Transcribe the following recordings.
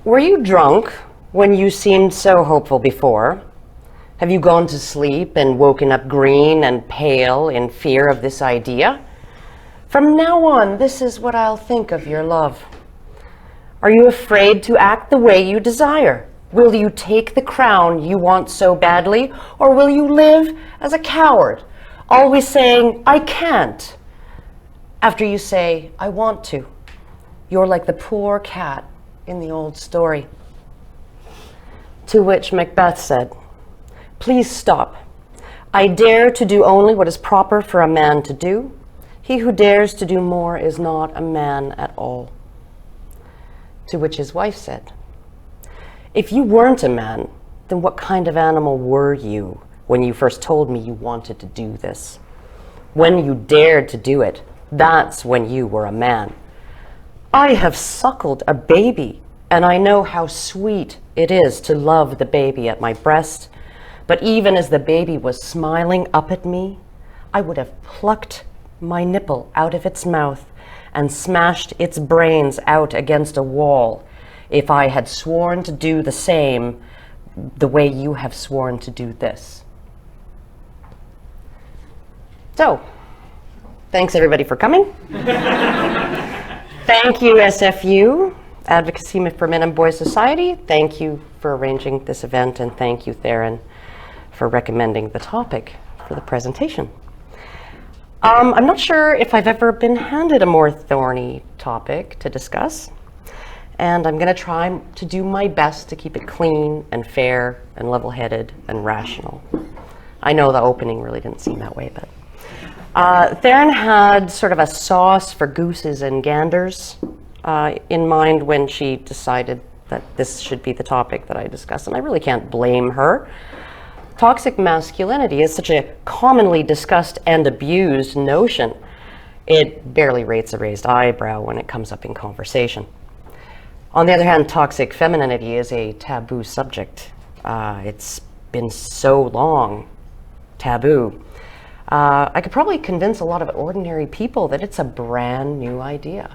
Were you drunk when you seemed so hopeful before? Have you gone to sleep and woken up green and pale in fear of this idea? From now on, this is what I'll think of your love. Are you afraid to act the way you desire? Will you take the crown you want so badly, or will you live as a coward, always saying, I can't, after you say, I want to? You're like the poor cat in the old story. To which Macbeth said, please stop. I dare to do only what is proper for a man to do. He who dares to do more is not a man at all. To which his wife said, if you weren't a man, then what kind of animal were you when you first told me you wanted to do this? When you dared to do it, that's when you were a man. I have suckled a baby, and I know how sweet it is to love the baby at my breast. But even as the baby was smiling up at me, I would have plucked my nipple out of its mouth and smashed its brains out against a wall if I had sworn to do the same the way you have sworn to do this. So, thanks everybody for coming. Thank you, SFU, Advocacy for Men and Boys Society. Thank you for arranging this event, and thank you, Theron, for recommending the topic for the presentation. I'm not sure if I've ever been handed a more thorny topic to discuss, and I'm going to try to do my best to keep it clean and fair and level-headed and rational. I know the opening really didn't seem that way, but Theron had sort of a sauce for gooses and ganders in mind when she decided that this should be the topic that I discuss, and I really can't blame her. Toxic masculinity is such a commonly discussed and abused notion. It barely rates a raised eyebrow when it comes up in conversation. On the other hand, toxic femininity is a taboo subject. It's been so long taboo. I could probably convince a lot of ordinary people that it's a brand new idea.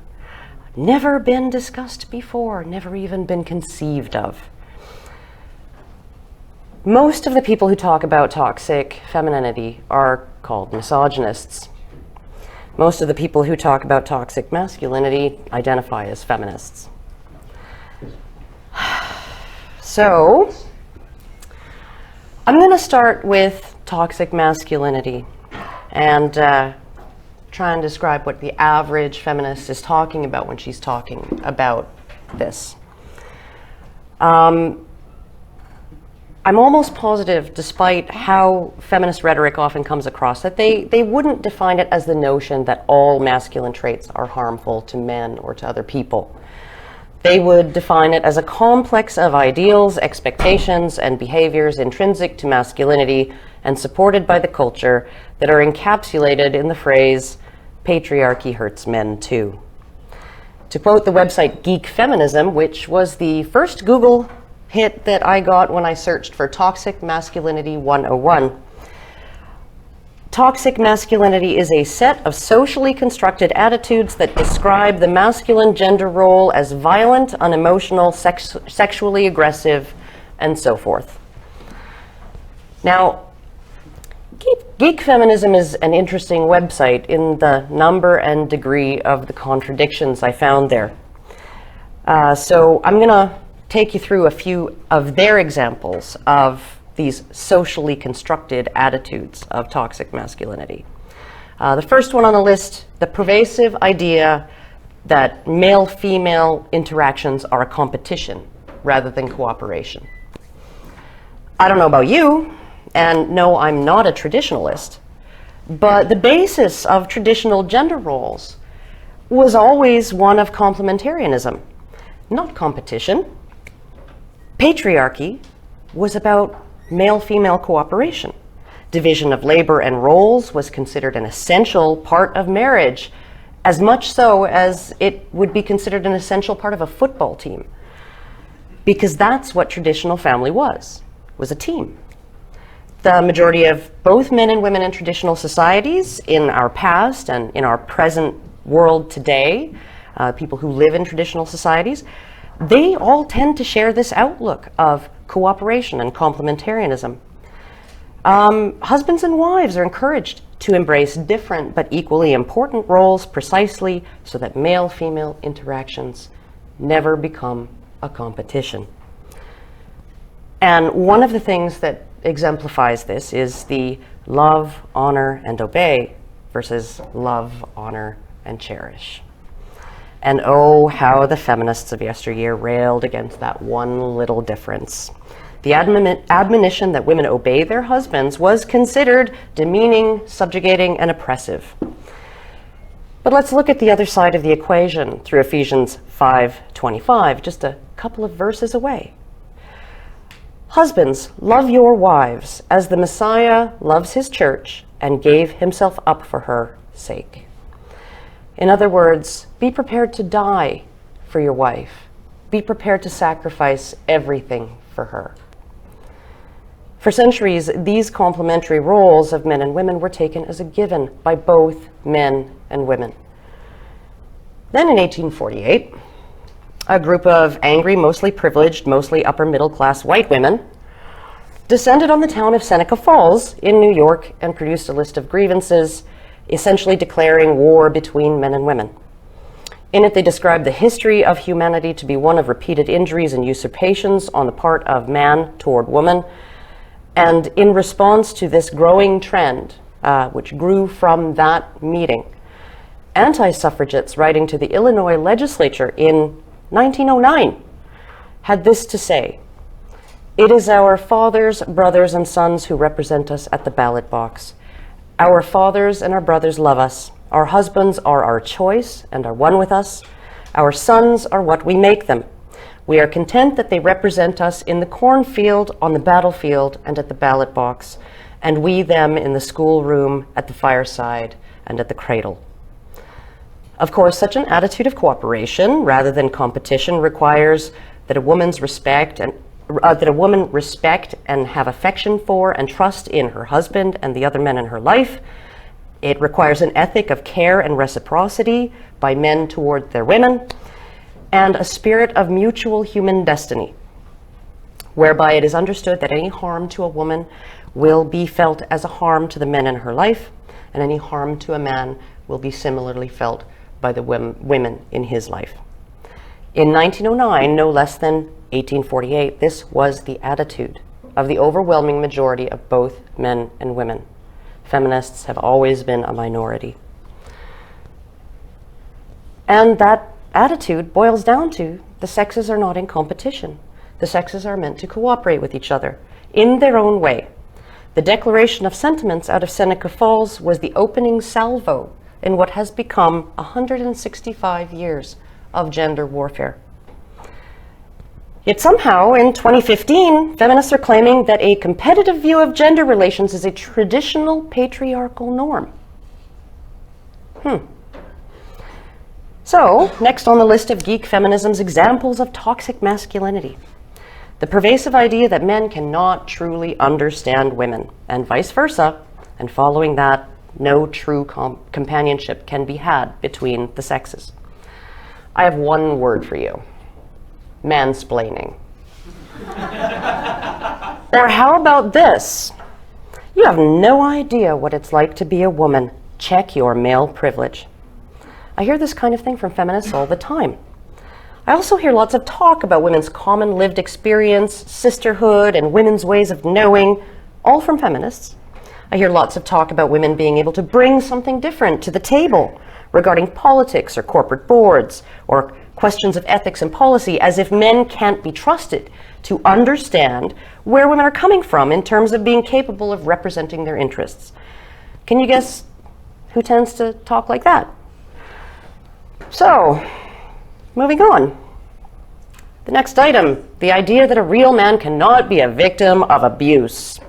Never been discussed before, never even been conceived of. Most of the people who talk about toxic femininity are called misogynists. Most of the people who talk about toxic masculinity identify as feminists. So, I'm going to start with toxic masculinity and try and describe what the average feminist is talking about when she's talking about this. I'm almost positive, despite how feminist rhetoric often comes across, that they wouldn't define it as the notion that all masculine traits are harmful to men or to other people. They would define it as a complex of ideals, expectations, and behaviors intrinsic to masculinity and supported by the culture that are encapsulated in the phrase, patriarchy hurts men too. To quote the website Geek Feminism, which was the first Google hit that I got when I searched for Toxic Masculinity 101. Toxic masculinity is a set of socially constructed attitudes that describe the masculine gender role as violent, unemotional, sexually aggressive, and so forth. Now, Geek Feminism is an interesting website in the number and degree of the contradictions I found there. So I'm going to take you through a few of their examples of these socially constructed attitudes of toxic masculinity. The first one on the list, the pervasive idea that male-female interactions are a competition rather than cooperation. I don't know about you, and no, I'm not a traditionalist, but the basis of traditional gender roles was always one of complementarianism, not competition. Patriarchy was about male-female cooperation. Division of labor and roles was considered an essential part of marriage, as much so as it would be considered an essential part of a football team, because that's what traditional family was a team. The majority of both men and women in traditional societies in our past and in our present world today, people who live in traditional societies, they all tend to share this outlook of cooperation and complementarianism. Husbands and wives are encouraged to embrace different but equally important roles precisely so that male-female interactions never become a competition. And one of the things that exemplifies this is the love, honor, and obey versus love, honor, and cherish. And oh, how the feminists of yesteryear railed against that one little difference. The admonition that women obey their husbands was considered demeaning, subjugating, and oppressive. But let's look at the other side of the equation through Ephesians 5:25, just a couple of verses away. Husbands, love your wives as the Messiah loves his church and gave himself up for her sake. In other words, be prepared to die for your wife. Be prepared to sacrifice everything for her. For centuries, these complementary roles of men and women were taken as a given by both men and women. Then in 1848, a group of angry, mostly privileged, mostly upper middle class white women descended on the town of Seneca Falls in New York and produced a list of grievances, essentially declaring war between men and women. In it, they described the history of humanity to be one of repeated injuries and usurpations on the part of man toward woman. And in response to this growing trend, which grew from that meeting, anti-suffragettes writing to the Illinois legislature in 1909 had this to say: "It is our fathers, brothers, and sons who represent us at the ballot box. Our fathers and our brothers love us. Our husbands are our choice and are one with us. Our sons are what we make them. We are content that they represent us in the cornfield, on the battlefield, and at the ballot box, and we them in the schoolroom, at the fireside, and at the cradle." Of course, such an attitude of cooperation rather than competition requires that a woman respect and have affection for and trust in her husband and the other men in her life. It requires an ethic of care and reciprocity by men toward their women, and a spirit of mutual human destiny, whereby it is understood that any harm to a woman will be felt as a harm to the men in her life, and any harm to a man will be similarly felt by the women in his life. In 1909, no less than 1848, this was the attitude of the overwhelming majority of both men and women. Feminists have always been a minority. And that attitude boils down to the sexes are not in competition. The sexes are meant to cooperate with each other in their own way. The declaration of sentiments out of Seneca Falls was the opening salvo in what has become 165 years of gender warfare. Yet somehow, in 2015, feminists are claiming that a competitive view of gender relations is a traditional patriarchal norm. So, next on the list of geek feminism's examples of toxic masculinity, the pervasive idea that men cannot truly understand women, and vice versa, and following that, no true companionship can be had between the sexes. I have one word for you: mansplaining. Or how about this? You have no idea what it's like to be a woman. Check your male privilege. I hear this kind of thing from feminists all the time. I also hear lots of talk about women's common lived experience, sisterhood, and women's ways of knowing, all from feminists. I hear lots of talk about women being able to bring something different to the table regarding politics or corporate boards or questions of ethics and policy, as if men can't be trusted to understand where women are coming from in terms of being capable of representing their interests. Can you guess who tends to talk like that? So, moving on. The next item, the idea that a real man cannot be a victim of abuse,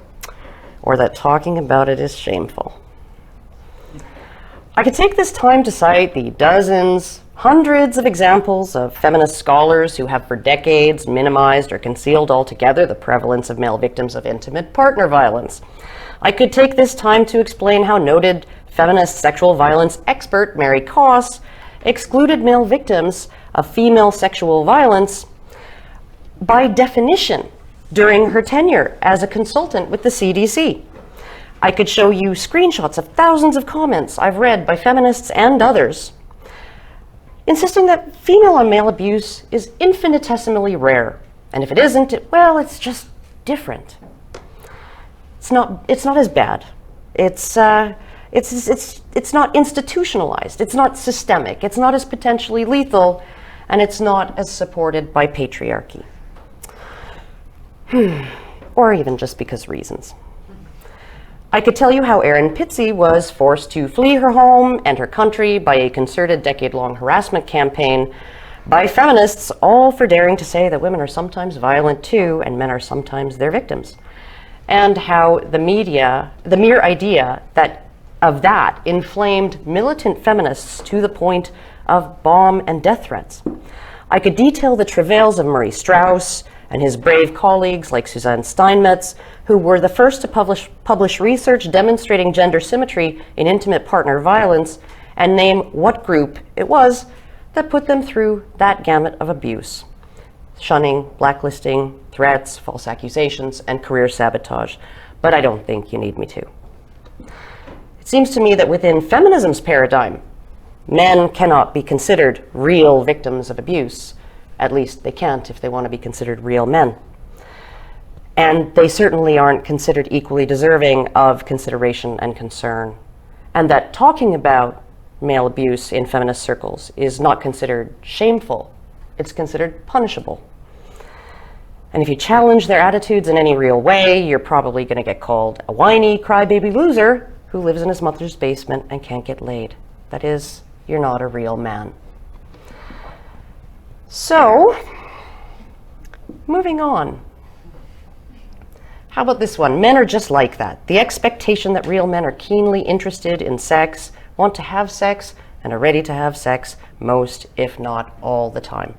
or that talking about it is shameful. I could take this time to cite the dozens, hundreds of examples of feminist scholars who have for decades minimized or concealed altogether the prevalence of male victims of intimate partner violence. I could take this time to explain how noted feminist sexual violence expert Mary Koss excluded male victims of female sexual violence by definition during her tenure as a consultant with the CDC. I could show you screenshots of thousands of comments I've read by feminists and others, insisting that female on male abuse is infinitesimally rare. And if it isn't, well, it's just different. It's not as bad. It's not institutionalized. It's not systemic. It's not as potentially lethal, and it's not as supported by patriarchy. Or even just because reasons. I could tell you how Erin Pizzey was forced to flee her home and her country by a concerted decade-long harassment campaign by feminists, all for daring to say that women are sometimes violent too, and men are sometimes their victims. And how the mere idea of that inflamed militant feminists to the point of bomb and death threats. I could detail the travails of Murray Strauss and his brave colleagues like Suzanne Steinmetz, who were the first to publish research demonstrating gender symmetry in intimate partner violence, and name what group it was that put them through that gamut of abuse: shunning, blacklisting, threats, false accusations, and career sabotage. But I don't think you need me to. It seems to me that within feminism's paradigm, men cannot be considered real victims of abuse. At least they can't if they want to be considered real men. And they certainly aren't considered equally deserving of consideration and concern. And that talking about male abuse in feminist circles is not considered shameful. It's considered punishable. And if you challenge their attitudes in any real way, you're probably going to get called a whiny, crybaby loser who lives in his mother's basement and can't get laid. That is, you're not a real man. So, moving on. How about this one? Men are just like that. The expectation that real men are keenly interested in sex, want to have sex, and are ready to have sex most, if not all, the time.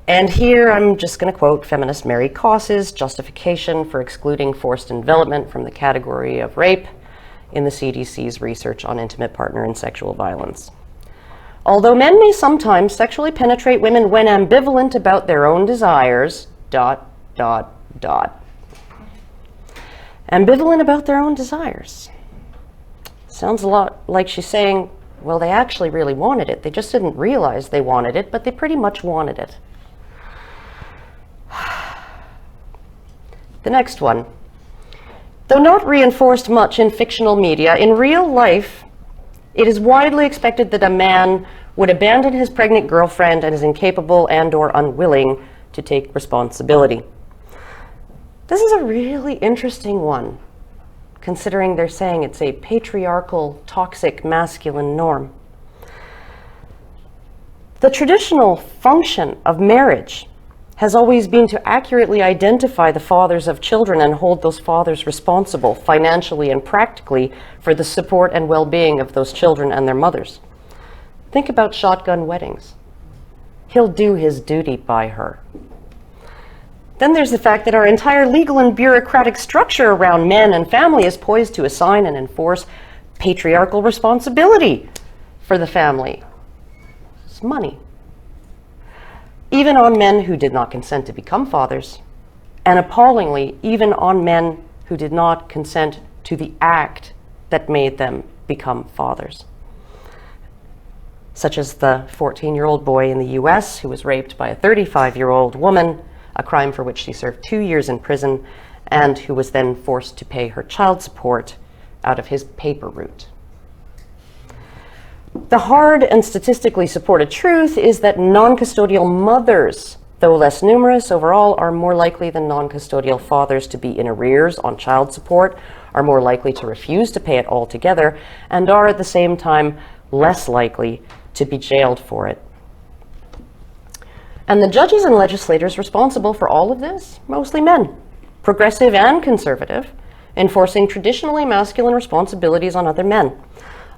And here I'm just going to quote feminist Mary Koss's justification for excluding forced envelopment from the category of rape in the CDC's research on intimate partner and sexual violence. Although men may sometimes sexually penetrate women when ambivalent about their own desires, ... Ambivalent about their own desires. Sounds a lot like she's saying, well, they actually really wanted it. They just didn't realize they wanted it, but they pretty much wanted it. The next one. Though not reinforced much in fictional media, in real life, it is widely expected that a man would abandon his pregnant girlfriend and is incapable and/or unwilling to take responsibility. This is a really interesting one, considering they're saying it's a patriarchal, toxic, masculine norm. The traditional function of marriage has always been to accurately identify the fathers of children and hold those fathers responsible financially and practically for the support and well-being of those children and their mothers. Think about shotgun weddings. He'll do his duty by her. Then there's the fact that our entire legal and bureaucratic structure around men and family is poised to assign and enforce patriarchal responsibility for the family. It's money. Even on men who did not consent to become fathers, and appallingly, even on men who did not consent to the act that made them become fathers. Such as the 14-year-old boy in the US who was raped by a 35-year-old woman, a crime for which she served 2 years in prison, and who was then forced to pay her child support out of his paper route. The hard and statistically supported truth is that non-custodial mothers, though less numerous overall, are more likely than non-custodial fathers to be in arrears on child support, are more likely to refuse to pay it altogether, and are at the same time less likely to be jailed for it. And the judges and legislators responsible for all of this, mostly men, progressive and conservative, enforcing traditionally masculine responsibilities on other men.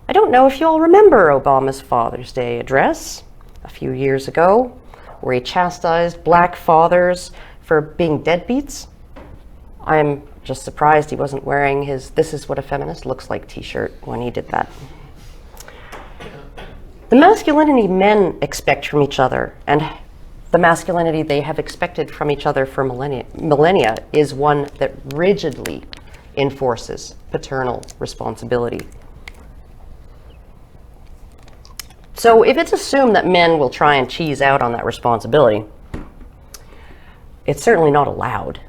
I don't know if you all remember Obama's Father's Day address a few years ago, where he chastised black fathers for being deadbeats. I'm just surprised he wasn't wearing his "This is what a feminist looks like" t-shirt when he did that. The masculinity men expect from each other and the masculinity they have expected from each other for millennia is one that rigidly enforces paternal responsibility. So if it's assumed that men will try and cheese out on that responsibility, it's certainly not allowed.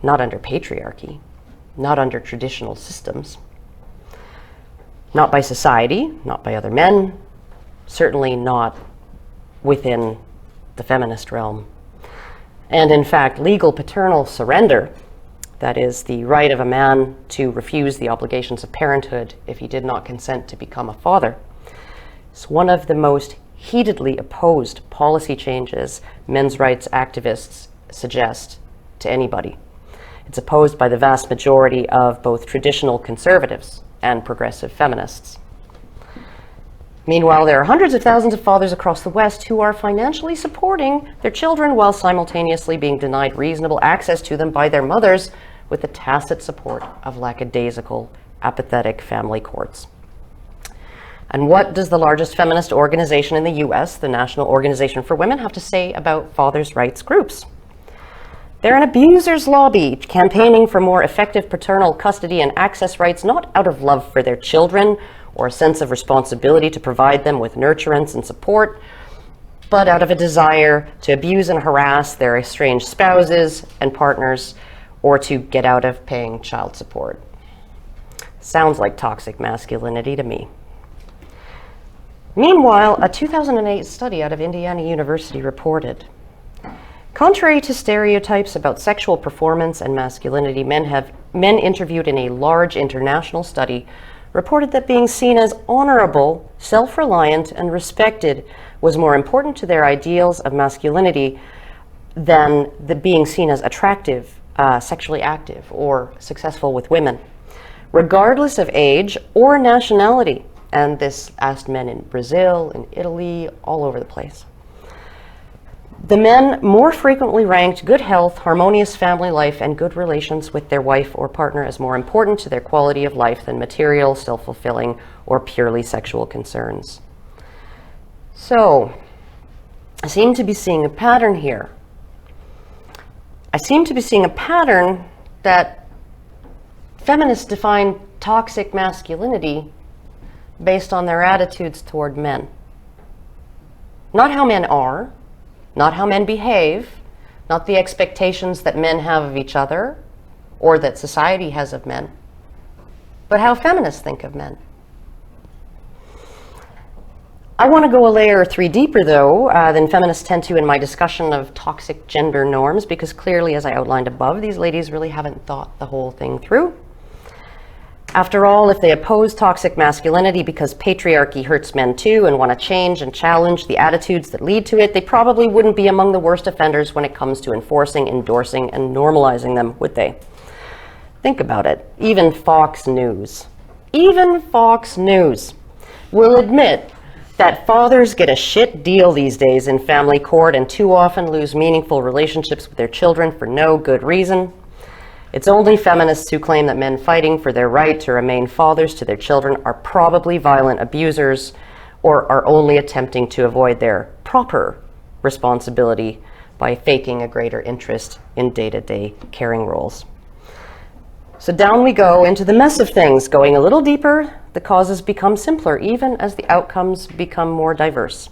Not under patriarchy, not under traditional systems, not by society, not by other men, certainly not within the feminist realm. And in fact, legal paternal surrender, that is the right of a man to refuse the obligations of parenthood if he did not consent to become a father, is one of the most heatedly opposed policy changes men's rights activists suggest to anybody. It's opposed by the vast majority of both traditional conservatives and progressive feminists. Meanwhile, there are hundreds of thousands of fathers across the West who are financially supporting their children while simultaneously being denied reasonable access to them by their mothers with the tacit support of lackadaisical, apathetic family courts. And what does the largest feminist organization in the US, the National Organization for Women, have to say about fathers' rights groups? They're an abuser's lobby, campaigning for more effective paternal custody and access rights, not out of love for their children or a sense of responsibility to provide them with nurturance and support, but out of a desire to abuse and harass their estranged spouses and partners, or to get out of paying child support. Sounds like toxic masculinity to me. Meanwhile, a 2008 study out of Indiana University reported, contrary to stereotypes about sexual performance and masculinity, men interviewed in a large international study reported that being seen as honorable, self-reliant, and respected was more important to their ideals of masculinity than the being seen as attractive, sexually active, or successful with women, regardless of age or nationality. And this asked men in Brazil, in Italy, all over the place. The men more frequently ranked good health, harmonious family life, and good relations with their wife or partner as more important to their quality of life than material, self-fulfilling, or purely sexual concerns. So, I seem to be seeing a pattern here. I seem to be seeing a pattern that feminists define toxic masculinity based on their attitudes toward men. Not how men are, not how men behave, not the expectations that men have of each other or that society has of men, but how feminists think of men. I want to go a layer 3 deeper, though, than feminists tend to in my discussion of toxic gender norms, because clearly, as I outlined above, these ladies really haven't thought the whole thing through. After all, if they oppose toxic masculinity because patriarchy hurts men too and want to change and challenge the attitudes that lead to it, they probably wouldn't be among the worst offenders when it comes to enforcing, endorsing, and normalizing them, would they? Think about it. Even Fox News will admit that fathers get a shit deal these days in family court and too often lose meaningful relationships with their children for no good reason. It's only feminists who claim that men fighting for their right to remain fathers to their children are probably violent abusers or are only attempting to avoid their proper responsibility by faking a greater interest in day-to-day caring roles. So down we go into the mess of things. Going a little deeper, the causes become simpler, even as the outcomes become more diverse.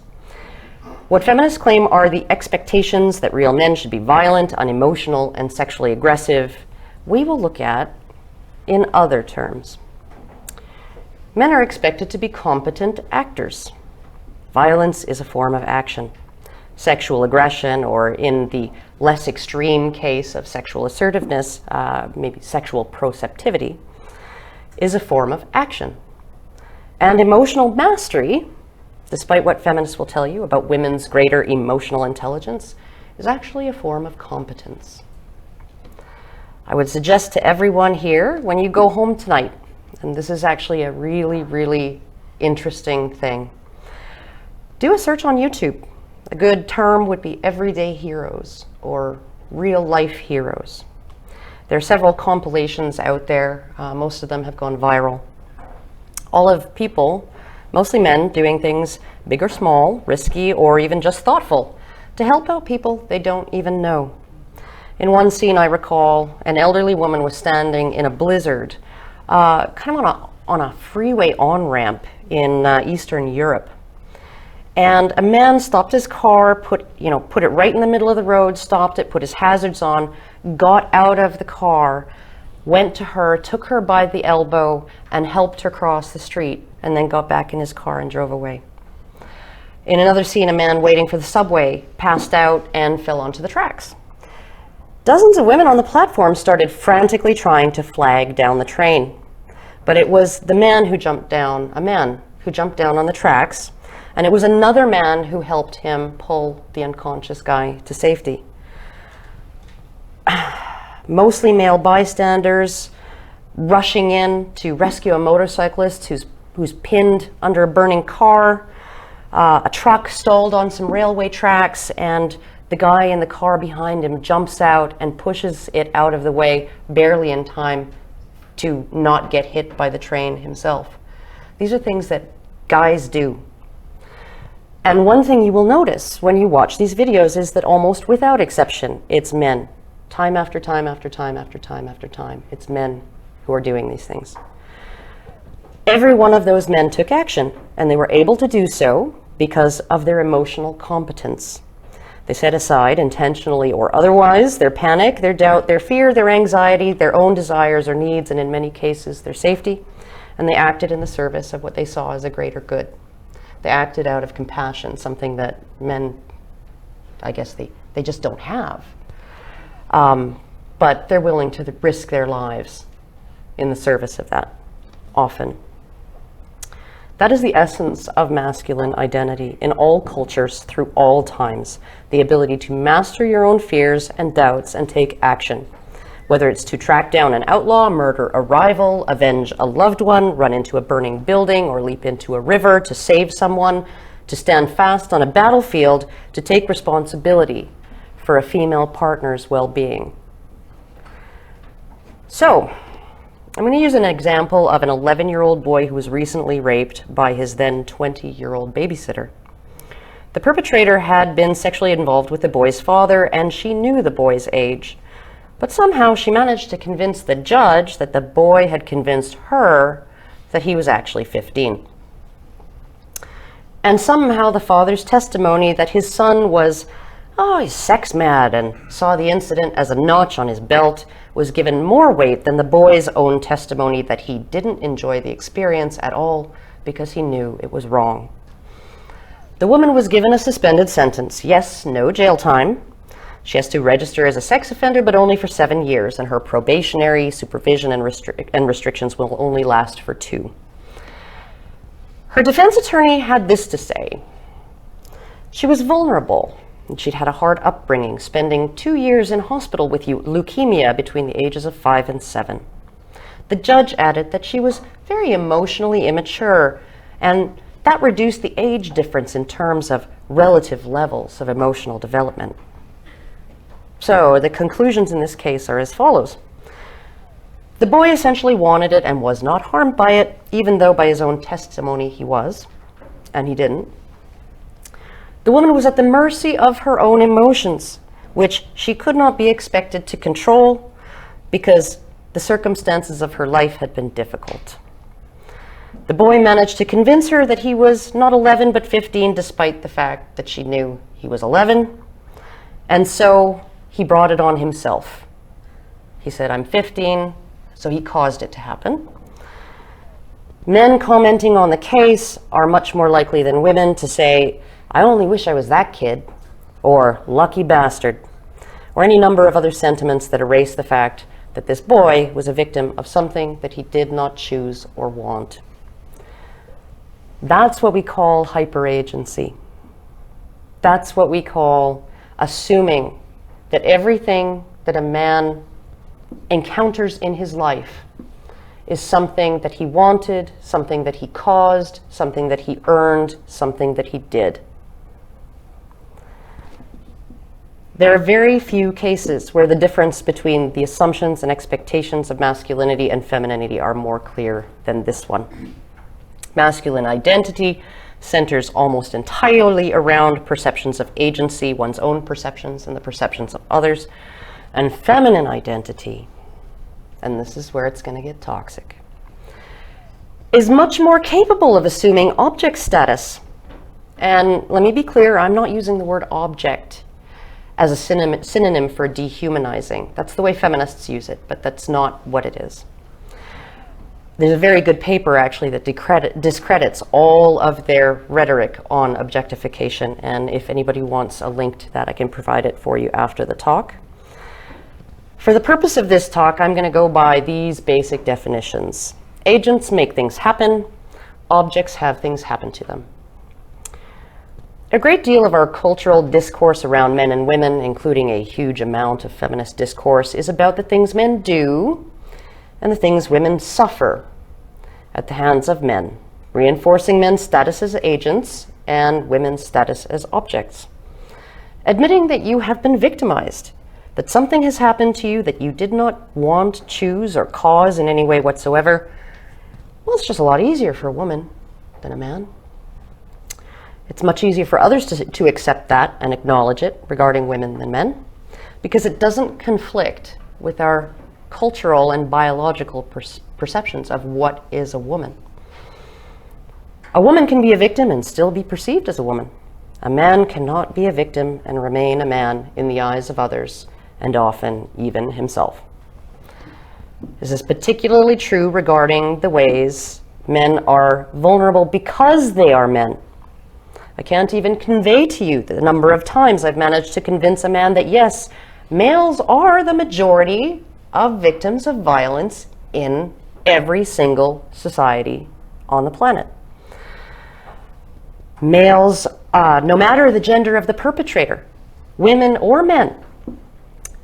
What feminists claim are the expectations that real men should be violent, unemotional, and sexually aggressive, we will look at in other terms. Men are expected to be competent actors. Violence is a form of action. Sexual aggression, or in the less extreme case of sexual assertiveness, maybe sexual proceptivity, is a form of action. And emotional mastery, despite what feminists will tell you about women's greater emotional intelligence, is actually a form of competence. I would suggest to everyone here, when you go home tonight, and this is actually a really, really interesting thing, do a search on YouTube. A good term would be everyday heroes or real life heroes. There are several compilations out there. Most of them have gone viral. All of people, mostly men, doing things big or small, risky, or even just thoughtful, to help out people they don't even know. In one scene, I recall an elderly woman was standing in a blizzard, kind of on a freeway on-ramp in Eastern Europe. And a man stopped his car, put it right in the middle of the road, stopped it, put his hazards on, got out of the car, went to her, took her by the elbow, and helped her cross the street, and then got back in his car and drove away. In another scene, a man waiting for the subway passed out and fell onto the tracks. Dozens of women on the platform started frantically trying to flag down the train. But it was the man who jumped down, a man who jumped down on the tracks, and it was another man who helped him pull the unconscious guy to safety. Mostly male bystanders rushing in to rescue a motorcyclist who's pinned under a burning car. A truck stalled on some railway tracks, and the guy in the car behind him jumps out and pushes it out of the way, barely in time to not get hit by the train himself. These are things that guys do. And one thing you will notice when you watch these videos is that almost without exception, it's men. Time after time after time after time after time, it's men who are doing these things. Every one of those men took action, and they were able to do so because of their emotional competence. They set aside, intentionally or otherwise, their panic, their doubt, their fear, their anxiety, their own desires or needs, and in many cases, their safety, and they acted in the service of what they saw as a greater good. They acted out of compassion, something that men, I guess they just don't have. But they're willing to risk their lives in the service of that, often. That is the essence of masculine identity in all cultures through all times, the ability to master your own fears and doubts and take action, whether it's to track down an outlaw, murder a rival, avenge a loved one, run into a burning building, or leap into a river to save someone, to stand fast on a battlefield, to take responsibility for a female partner's well-being. So, I'm going to use an example of an 11-year-old boy who was recently raped by his then 20-year-old babysitter. The perpetrator had been sexually involved with the boy's father, and she knew the boy's age. But somehow she managed to convince the judge that the boy had convinced her that he was actually 15. And somehow the father's testimony that his son was, he's sex mad and saw the incident as a notch on his belt was given more weight than the boy's own testimony that he didn't enjoy the experience at all because he knew it was wrong. The woman was given a suspended sentence. Yes, no jail time. She has to register as a sex offender, but only for 7 years, and her probationary supervision and restrictions will only last for 2. Her defense attorney had this to say. She was vulnerable, and she'd had a hard upbringing, spending 2 years in hospital with leukemia between the ages of 5 and 7. The judge added that she was very emotionally immature, and that reduced the age difference in terms of relative levels of emotional development. So the conclusions in this case are as follows. The boy essentially wanted it and was not harmed by it, even though by his own testimony he was, and he didn't. The woman was at the mercy of her own emotions, which she could not be expected to control because the circumstances of her life had been difficult. The boy managed to convince her that he was not 11 but 15, despite the fact that she knew he was 11, and so he brought it on himself. He said, I'm 15, so he caused it to happen. Men commenting on the case are much more likely than women to say, I only wish I was that kid, or lucky bastard, or any number of other sentiments that erase the fact that this boy was a victim of something that he did not choose or want. That's what we call hyperagency. That's what we call assuming that everything that a man encounters in his life is something that he wanted, something that he caused, something that he earned, something that he did. There are very few cases where the difference between the assumptions and expectations of masculinity and femininity are more clear than this one. Masculine identity centers almost entirely around perceptions of agency, one's own perceptions and the perceptions of others, and feminine identity, and this is where it's going to get toxic, is much more capable of assuming object status. And let me be clear, I'm not using the word object as a synonym for dehumanizing. That's the way feminists use it, but that's not what it is. There's a very good paper, actually, that discredits all of their rhetoric on objectification, and if anybody wants a link to that, I can provide it for you after the talk. For the purpose of this talk, I'm going to go by these basic definitions. Agents make things happen. Objects have things happen to them. A great deal of our cultural discourse around men and women, including a huge amount of feminist discourse, is about the things men do and the things women suffer at the hands of men, reinforcing men's status as agents and women's status as objects. Admitting that you have been victimized, that something has happened to you that you did not want, choose, or cause in any way whatsoever, well, it's just a lot easier for a woman than a man. It's much easier for others to accept that and acknowledge it regarding women than men, because it doesn't conflict with our cultural and biological perceptions of what is a woman. A woman can be a victim and still be perceived as a woman. A man cannot be a victim and remain a man in the eyes of others, and often even himself. This is particularly true regarding the ways men are vulnerable because they are men. I can't even convey to you the number of times I've managed to convince a man that yes, males are the majority of victims of violence in every single society on the planet. Males, no matter the gender of the perpetrator, women or men,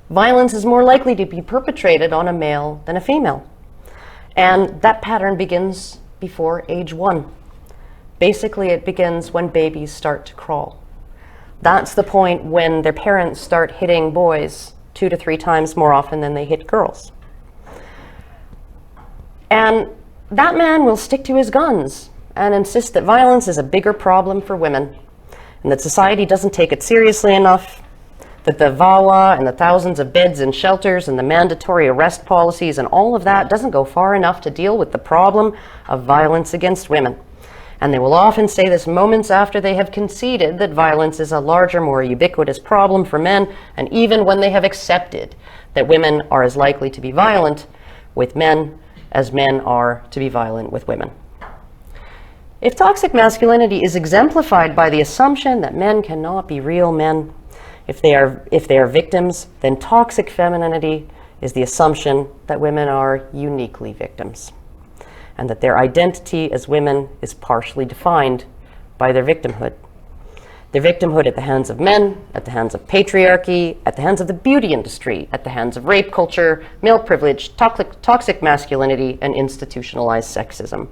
violence is more likely to be perpetrated on a male than a female. And that pattern begins before age 1. Basically, it begins when babies start to crawl. That's the point when their parents start hitting boys 2 to 3 times more often than they hit girls. And that man will stick to his guns and insist that violence is a bigger problem for women, and that society doesn't take it seriously enough, that the VAWA and the thousands of beds and shelters and the mandatory arrest policies and all of that doesn't go far enough to deal with the problem of violence against women. And they will often say this moments after they have conceded that violence is a larger, more ubiquitous problem for men, and even when they have accepted that women are as likely to be violent with men as men are to be violent with women. If toxic masculinity is exemplified by the assumption that men cannot be real men, if they are victims, then toxic femininity is the assumption that women are uniquely victims, and that their identity as women is partially defined by their victimhood. Their victimhood at the hands of men, at the hands of patriarchy, at the hands of the beauty industry, at the hands of rape culture, male privilege, toxic masculinity, and institutionalized sexism.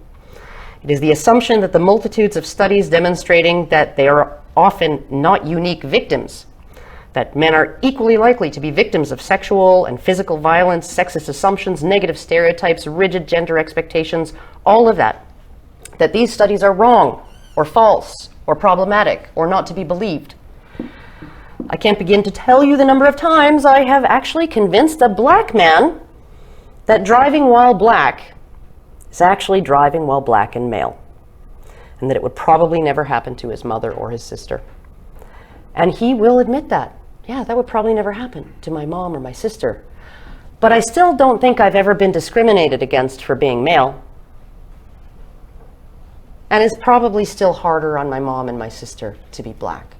It is the assumption that the multitudes of studies demonstrating that they are often not unique victims, that men are equally likely to be victims of sexual and physical violence, sexist assumptions, negative stereotypes, rigid gender expectations, all of that these studies are wrong or false or problematic or not to be believed. I can't begin to tell you the number of times I have actually convinced a black man that driving while black is actually driving while black and male, and that it would probably never happen to his mother or his sister. And he will admit that. Yeah, that would probably never happen to my mom or my sister. But I still don't think I've ever been discriminated against for being male. And it's probably still harder on my mom and my sister to be black.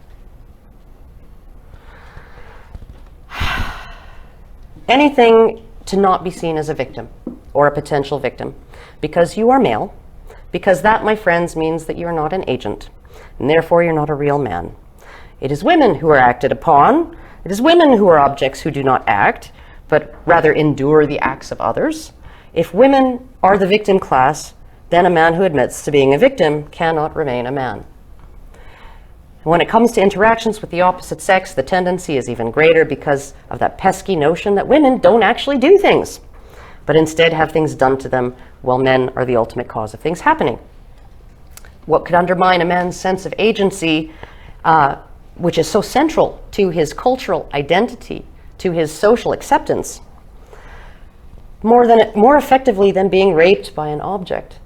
Anything to not be seen as a victim or a potential victim because you are male, because that, my friends, means that you're not an agent, and therefore you're not a real man. It is women who are acted upon. It is women who are objects who do not act, but rather endure the acts of others. If women are the victim class, then a man who admits to being a victim cannot remain a man. When it comes to interactions with the opposite sex, the tendency is even greater because of that pesky notion that women don't actually do things, but instead have things done to them, while men are the ultimate cause of things happening. what could undermine a man's sense of agency, which is so central to his cultural identity, to his social acceptance, more effectively than being raped by an object,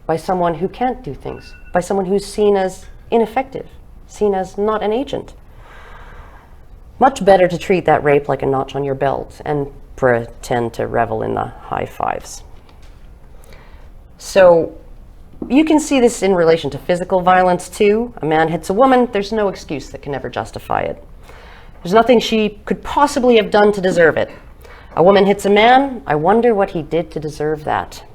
by someone who can't do things, by someone who's seen as ineffective, seen as not an agent. Much better to treat that rape like a notch on your belt and pretend to revel in the high fives. So you can see this in relation to physical violence too. A man hits a woman, there's no excuse that can ever justify it. There's nothing she could possibly have done to deserve it. A woman hits a man, I wonder what he did to deserve that.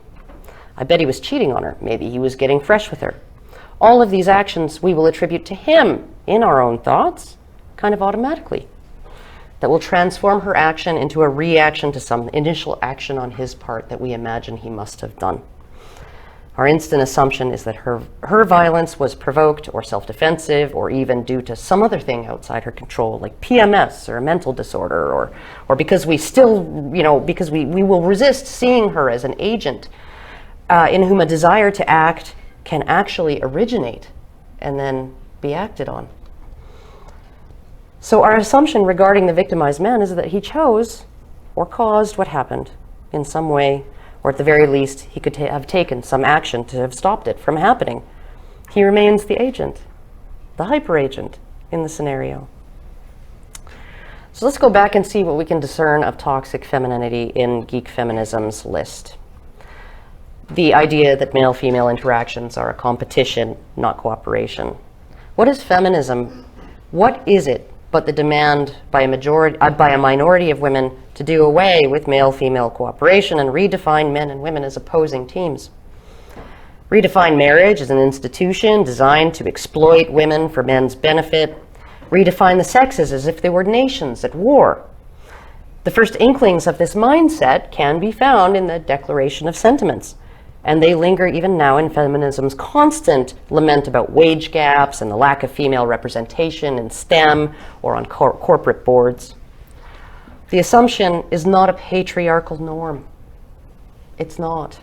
I bet he was cheating on her. Maybe he was getting fresh with her. All of these actions we will attribute to him in our own thoughts, kind of automatically. That will transform her action into a reaction to some initial action on his part that we imagine he must have done. Our instant assumption is that her violence was provoked or self-defensive or even due to some other thing outside her control, like PMS or a mental disorder, or because we still, because we will resist seeing her as an agent in whom a desire to act can actually originate and then be acted on. So our assumption regarding the victimized man is that he chose or caused what happened in some way, or at the very least, he could have taken some action to have stopped it from happening. He remains the agent, the hyperagent in the scenario. So let's go back and see what we can discern of toxic femininity in geek feminism's list. The idea that male-female interactions are a competition, not cooperation. What is feminism? What is it but the demand by a minority of women to do away with male-female cooperation and redefine men and women as opposing teams? Redefine marriage as an institution designed to exploit women for men's benefit. Redefine the sexes as if they were nations at war. The first inklings of this mindset can be found in the Declaration of Sentiments, and they linger even now in feminism's constant lament about wage gaps and the lack of female representation in STEM or on corporate boards. The assumption is not a patriarchal norm. It's not.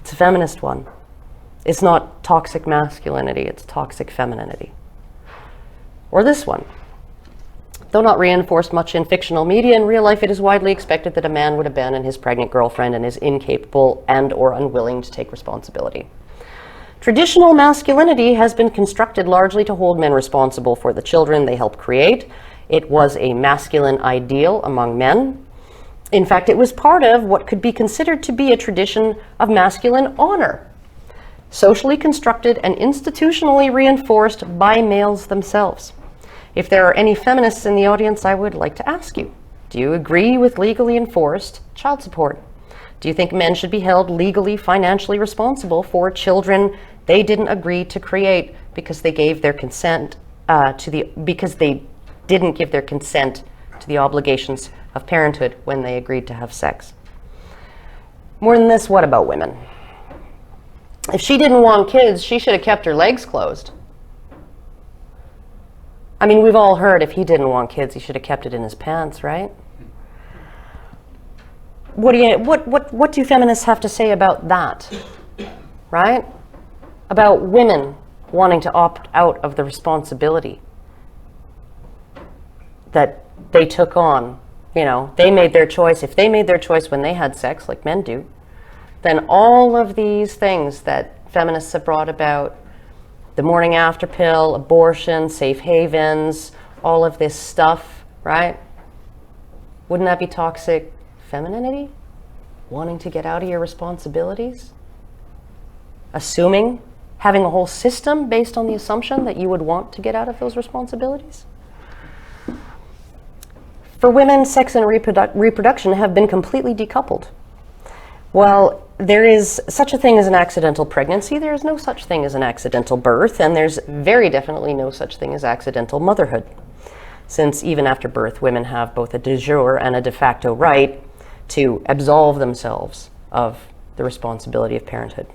It's a feminist one. It's not toxic masculinity, it's toxic femininity. Or this one. Though not reinforced much in fictional media, in real life it is widely expected that a man would abandon his pregnant girlfriend and is incapable and or unwilling to take responsibility. Traditional masculinity has been constructed largely to hold men responsible for the children they help create. It was a masculine ideal among men. In fact, it was part of what could be considered to be a tradition of masculine honor, socially constructed and institutionally reinforced by males themselves. If there are any feminists in the audience, I would like to ask you, do you agree with legally enforced child support? Do you think men should be held legally, financially responsible for children they didn't agree to create because they gave their consent because they didn't give their consent to the obligations of parenthood when they agreed to have sex? More than this, what about women? If she didn't want kids, she should have kept her legs closed. I mean, we've all heard if he didn't want kids, he should have kept it in his pants, right? What do feminists have to say about that, right? About women wanting to opt out of the responsibility that they took on. They made their choice. If they made their choice when they had sex, like men do, then all of these things that feminists have brought about, the morning after pill, abortion, safe havens, all of this stuff, right? Wouldn't that be toxic femininity? Wanting to get out of your responsibilities? Assuming, having a whole system based on the assumption that you would want to get out of those responsibilities? For women, sex and reproduction have been completely decoupled. While there is such a thing as an accidental pregnancy, there is no such thing as an accidental birth, and there's very definitely no such thing as accidental motherhood, since even after birth, women have both a de jure and a de facto right to absolve themselves of the responsibility of parenthood.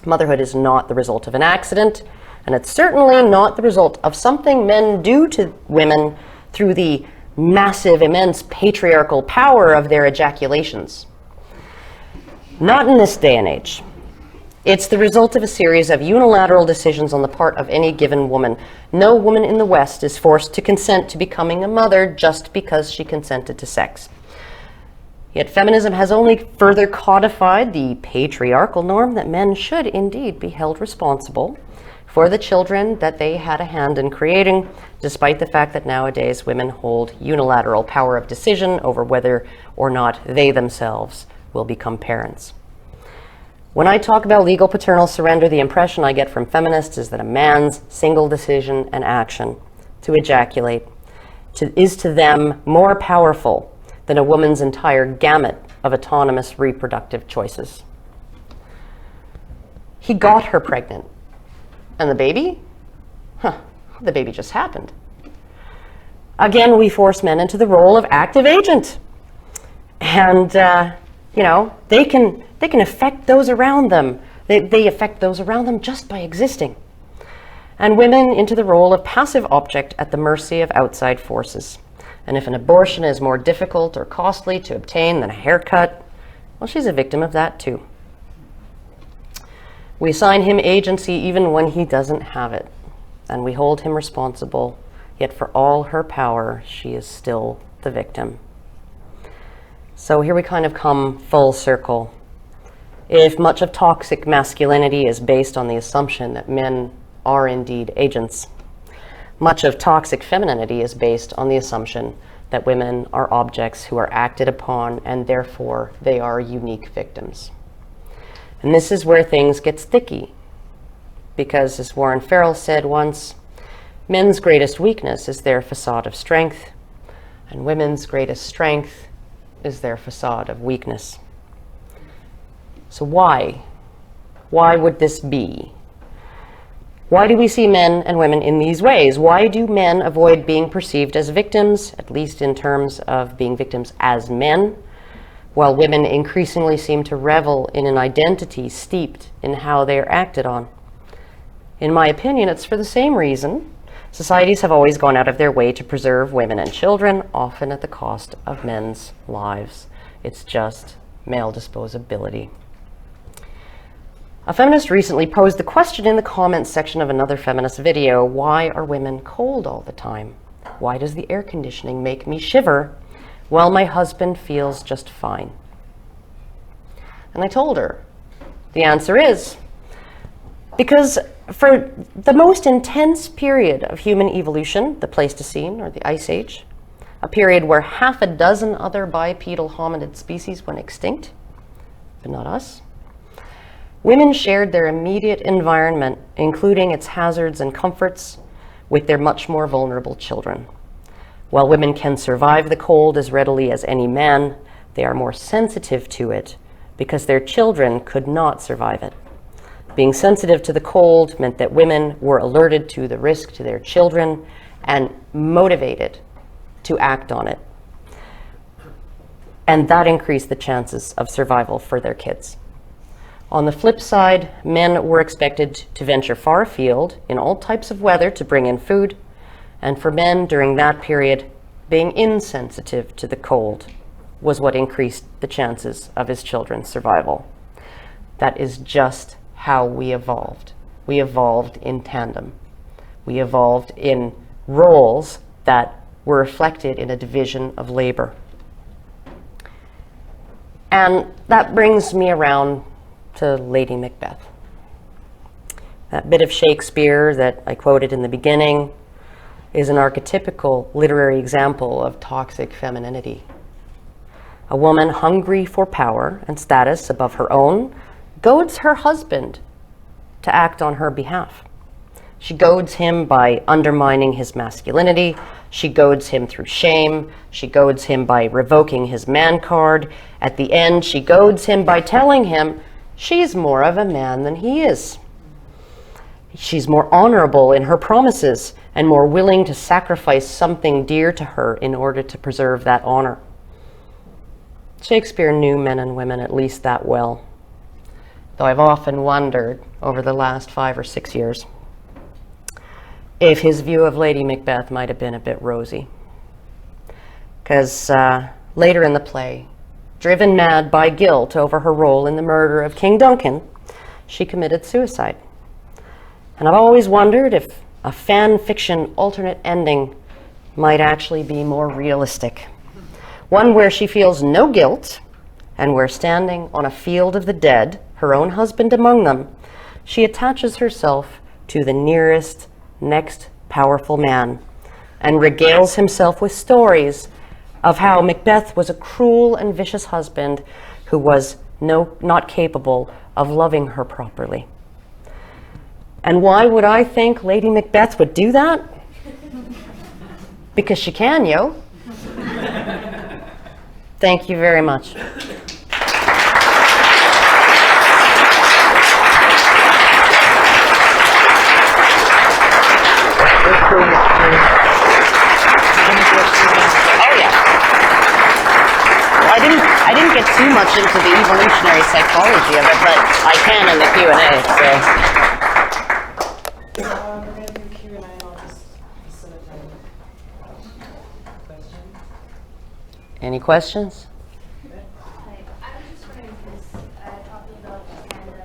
Motherhood is not the result of an accident, and it's certainly not the result of something men do to women through the massive, immense patriarchal power of their ejaculations. Not in this day and age. It's the result of a series of unilateral decisions on the part of any given woman. No woman in the West is forced to consent to becoming a mother just because she consented to sex. Yet feminism has only further codified the patriarchal norm that men should indeed be held responsible for the children that they had a hand in creating, despite the fact that nowadays women hold unilateral power of decision over whether or not they themselves will become parents. When I talk about legal paternal surrender, the impression I get from feminists is that a man's single decision and action to ejaculate is to them more powerful than a woman's entire gamut of autonomous reproductive choices. He got her pregnant. And the baby? The baby just happened. Again, we force men into the role of active agent. And, they can affect those around them. They affect those around them just by existing. And women into the role of passive object at the mercy of outside forces. And if an abortion is more difficult or costly to obtain than a haircut, well, she's a victim of that too. We assign him agency even when he doesn't have it, and we hold him responsible, yet for all her power, she is still the victim. So here we kind of come full circle. If much of toxic masculinity is based on the assumption that men are indeed agents, much of toxic femininity is based on the assumption that women are objects who are acted upon, and therefore they are unique victims. And this is where things get sticky, because as Warren Farrell said once, men's greatest weakness is their facade of strength, and women's greatest strength is their facade of weakness. So why? Why would this be? Why do we see men and women in these ways? Why do men avoid being perceived as victims, at least in terms of being victims as men, while women increasingly seem to revel in an identity steeped in how they are acted on? In my opinion, it's for the same reason societies have always gone out of their way to preserve women and children, often at the cost of men's lives. It's just male disposability. A feminist recently posed the question in the comments section of another feminist video: why are women cold all the time? Why does the air conditioning make me shiver while my husband feels just fine? And I told her, the answer is because for the most intense period of human evolution, the Pleistocene or the Ice Age, a period where half a dozen other bipedal hominid species went extinct, but not us, women shared their immediate environment, including its hazards and comforts, with their much more vulnerable children. While women can survive the cold as readily as any man, they are more sensitive to it because their children could not survive it. Being sensitive to the cold meant that women were alerted to the risk to their children and motivated to act on it. And that increased the chances of survival for their kids. On the flip side, men were expected to venture far afield in all types of weather to bring in food, and for men during that period, being insensitive to the cold was what increased the chances of his children's survival. That is just how we evolved. We evolved in tandem. We evolved in roles that were reflected in a division of labor. And that brings me around to Lady Macbeth. That bit of Shakespeare that I quoted in the beginning is an archetypical literary example of toxic femininity. A woman hungry for power and status above her own goads her husband to act on her behalf. She goads him by undermining his masculinity. She goads him through shame. She goads him by revoking his man card. At the end, she goads him by telling him she's more of a man than he is. She's more honorable in her promises and more willing to sacrifice something dear to her in order to preserve that honor. Shakespeare knew men and women at least that well, though I've often wondered over the last 5 or 6 years if his view of Lady Macbeth might have been a bit rosy. Because later in the play, driven mad by guilt over her role in the murder of King Duncan, she committed suicide. And I've always wondered if a fan fiction alternate ending might actually be more realistic. One where she feels no guilt, and where standing on a field of the dead, her own husband among them, she attaches herself to the nearest, next powerful man, and regales himself with stories of how Macbeth was a cruel and vicious husband who was not capable of loving her properly. And why would I think Lady Macbeth would do that? Because she can, yo. Thank you very much. I didn't get too much into the evolutionary psychology of it, but I can in the Q&A, so. We're going to do Q&A, and I'll just facilitate questions. Any questions? Hi, I was just wondering, because talking about the tandem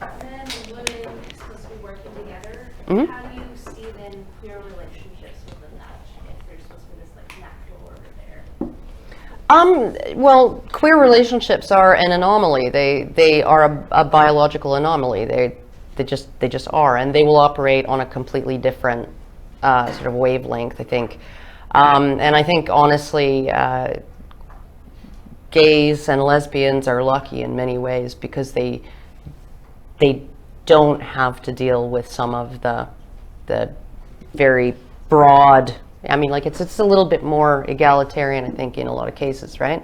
of men and women supposed to be working together, Mhm. how do you see then queer relationships within that, if there's supposed to be this like natural order there? Well, queer relationships are an anomaly. They are a biological anomaly. They just are, and they will operate on a completely different sort of wavelength, I think. And I think honestly, gays and lesbians are lucky in many ways because they don't have to deal with some of the very broad. I mean, like it's a little bit more egalitarian, I think, in a lot of cases, right?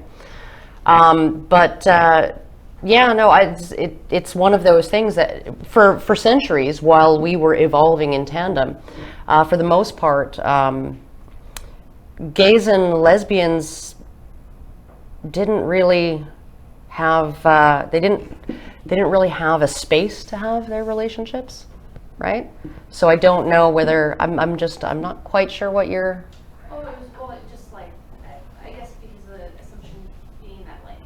Yeah, no, it's one of those things that for centuries, while we were evolving in tandem, for the most part, gays and lesbians didn't really have they didn't really have a space to have their relationships, right? So I don't know whether I'm not quite sure what you're. Oh, it was just like I guess because the assumption being that like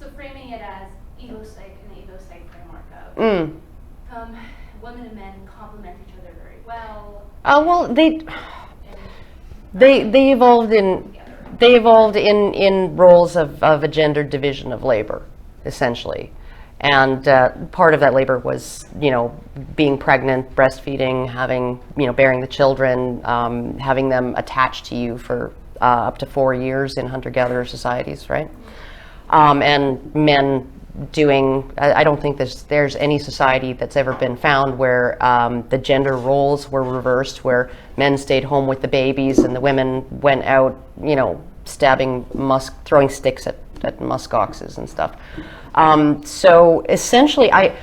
so framing it as ego-psych and the ego-psych framework of women and men complement each other very well. Well, they evolved in roles of a gendered division of labor, essentially. And part of that labor was, being pregnant, breastfeeding, having, bearing the children, having them attached to you for up to 4 years in hunter-gatherer societies, right? And men doing, I don't think there's any society that's ever been found where the gender roles were reversed, where men stayed home with the babies and the women went out, throwing sticks at musk oxes and stuff. So essentially, I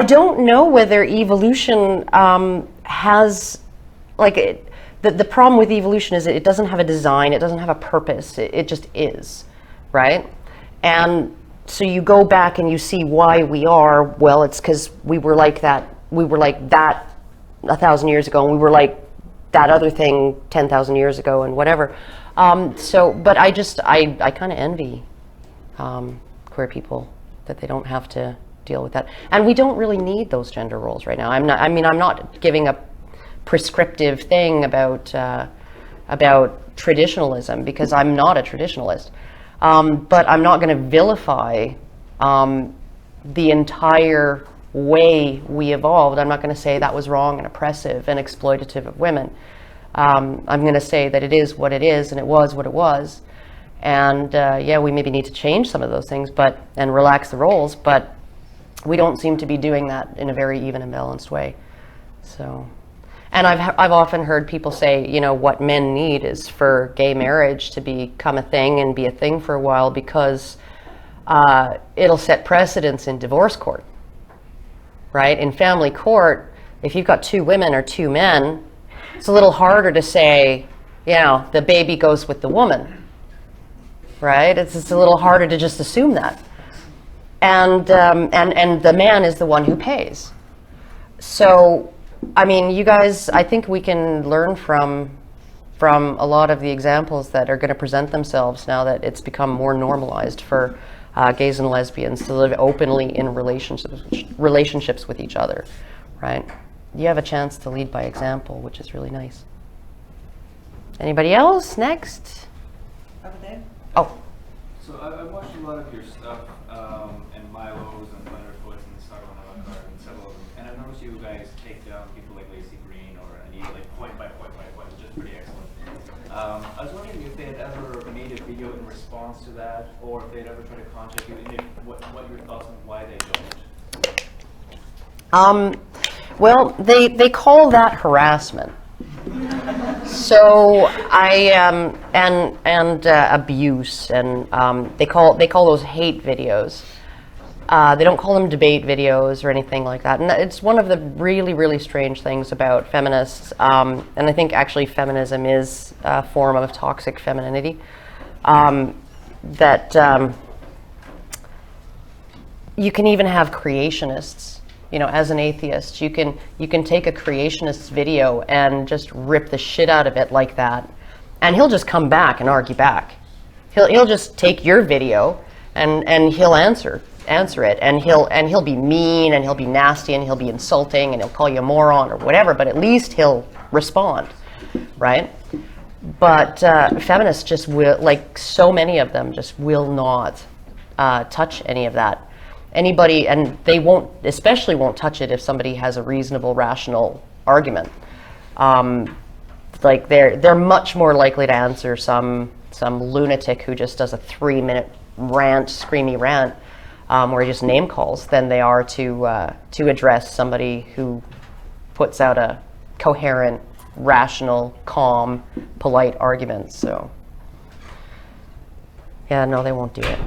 don't know whether evolution has, the problem with evolution is it doesn't have a design, it doesn't have a purpose, it just is, right? And so you go back and you see why we are, well, it's because we were like that 1,000 years ago, and we were like that other thing 10,000 years ago, and whatever. But I kind of envy queer people that they don't have to deal with that, and we don't really need those gender roles right now. I'm not giving a prescriptive thing about traditionalism, because I'm not a traditionalist, but I'm not going to vilify the entire way we evolved. I'm not going to say that was wrong and oppressive and exploitative of women. I'm going to say that it is what it is, and it was what it was. And we maybe need to change some of those things, and relax the roles, but we don't seem to be doing that in a very even and balanced way. So, and I've often heard people say, what men need is for gay marriage to become a thing and be a thing for a while, because it'll set precedents in divorce court, right? In family court, if you've got 2 women or 2 men, it's a little harder to say, the baby goes with the woman, right? It's a little harder to just assume that. And the man is the one who pays. So, you guys, I think we can learn from a lot of the examples that are going to present themselves now that it's become more normalized for gays and lesbians to live openly in relationships with each other, right? You have a chance to lead by example, which is really nice. Anybody else? Next. Over there. Oh. So I've watched a lot of your stuff, and Milo's and Thunderfoot's and Struggle and Avantgarde and several of them, and I've noticed you guys take down people like Lacey Green or Annie, like point by point by point, which is pretty excellent. I was wondering if they had ever made a video in response to that, or if they'd ever tried to contact you, and if, what your thoughts on why they don't. Well, they call that harassment. So and abuse, and they call those hate videos. They don't call them debate videos or anything like that. And it's one of the really, really strange things about feminists. And I think actually feminism is a form of toxic femininity. That you can even have creationists. You know, as an atheist, you can take a creationist video and just rip the shit out of it like that, and he'll just come back and argue back. He'll just take your video and he'll answer it, and he'll be mean, and he'll be nasty, and he'll be insulting, and he'll call you a moron or whatever. But at least he'll respond, right? But feminists just will, like so many of them, just will not touch any of that. Anybody, and they especially won't touch it if somebody has a reasonable, rational argument. Like they're much more likely to answer some lunatic who just does a 3-minute screamy rant, where he just name calls, than they are to address somebody who puts out a coherent, rational, calm, polite argument. So, yeah, no, they won't do it.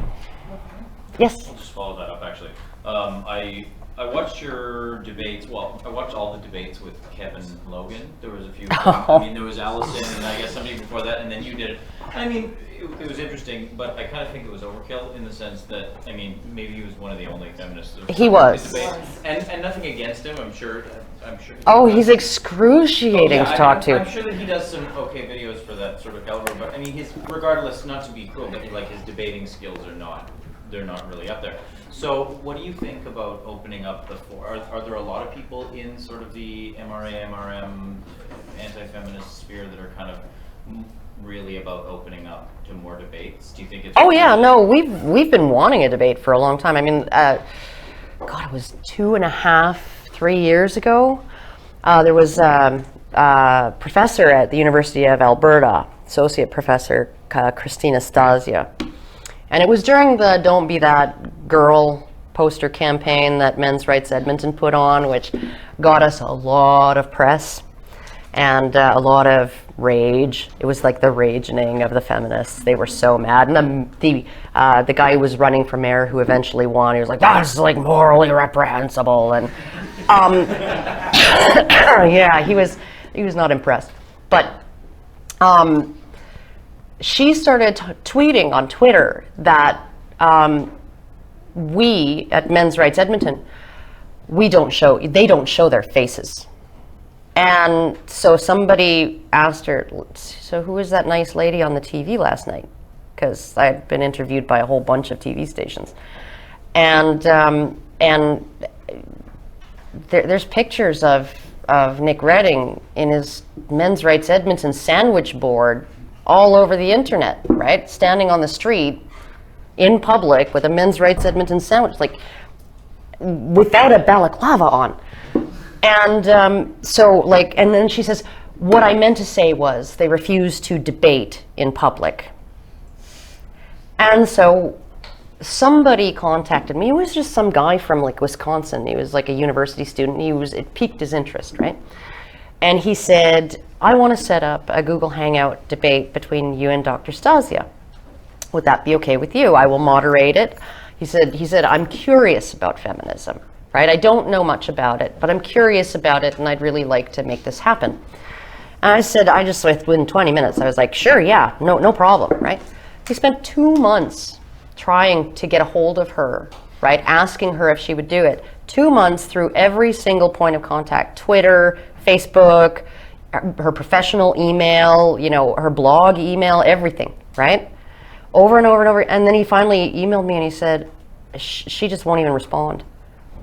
Yes. I'll just follow that up, actually. I watched your debates. Well, I watched all the debates with Kevin Logan. There was a few. I mean, there was Allison, and I guess somebody before that, and then you did it. I mean, it was interesting, but I kind of think it was overkill in the sense that, I mean, maybe he was one of the only feminists. He was. And nothing against him. I'm sure. Oh, he's excruciingly to talk to. I'm sure that he does some okay videos for that sort of caliber, but I mean, regardless, not to be cruel, but like his debating skills are not. They're not really up there. So what do you think about opening up are there a lot of people in sort of the MRA, MRM, anti-feminist sphere that are kind of really about opening up to more debates? Do you think it's... Oh yeah, no, we've been wanting a debate for a long time. I mean, God, it was 2.5, 3 years ago. There was a professor at the University of Alberta, associate professor, Christina Stasia. And it was during the Don't Be That Girl poster campaign that Men's Rights Edmonton put on, which got us a lot of press and a lot of rage. It was like the ragening of the feminists. They were so mad. And the guy who was running for mayor, who eventually won, he was like, "That's like morally reprehensible." And yeah, he was not impressed. But she started tweeting on Twitter that we at Men's Rights Edmonton, they don't show their faces. And so somebody asked her, "So who was that nice lady on the TV last night?" Because I've been interviewed by a whole bunch of TV stations. And there's pictures of Nick Redding in his Men's Rights Edmonton sandwich board all over the internet, right? Standing on the street in public with a Men's Rights Edmonton sandwich, like without a balaclava on. And so like, and then she says, "What I meant to say was they refuse to debate in public." And so somebody contacted me. It was just some guy from like Wisconsin. He was like a university student. It piqued his interest, right? And he said, "I want to set up a Google Hangout debate between you and Dr. Stasia. Would that be okay with you? I will moderate it." He said, "I'm curious about feminism, right? I don't know much about it, but I'm curious about it, and I'd really like to make this happen." And I said, within 20 minutes, I was like, "Sure, yeah, no problem," right? He spent 2 months trying to get a hold of her, right? Asking her if she would do it. 2 months through every single point of contact, Twitter, Facebook, her professional email, her blog email, everything, right? over and over and over. And then he finally emailed me and he said, she just won't even respond.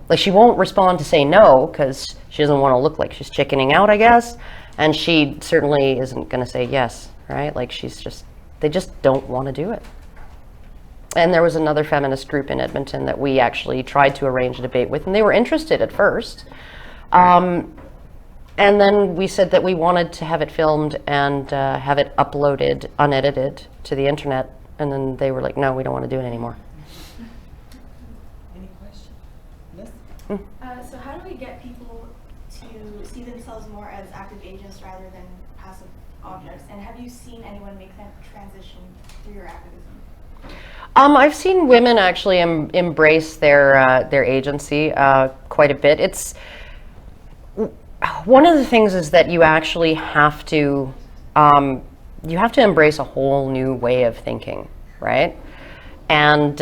Like, she won't respond to say no because she doesn't want to look like she's chickening out, I guess. And she certainly isn't going to say yes, right? Like, they just don't want to do it. And there was another feminist group in Edmonton that we actually tried to arrange a debate with, and they were interested at first. And then we said that we wanted to have it filmed and have it uploaded, unedited, to the internet. And then they were like, no, we don't want to do it anymore. Any questions? Yes? So how do we get people to see themselves more as active agents rather than passive objects? And have you seen anyone make that transition through your activism? I've seen women actually embrace their agency quite a bit. It's one of the things is that you actually have to embrace a whole new way of thinking, right? And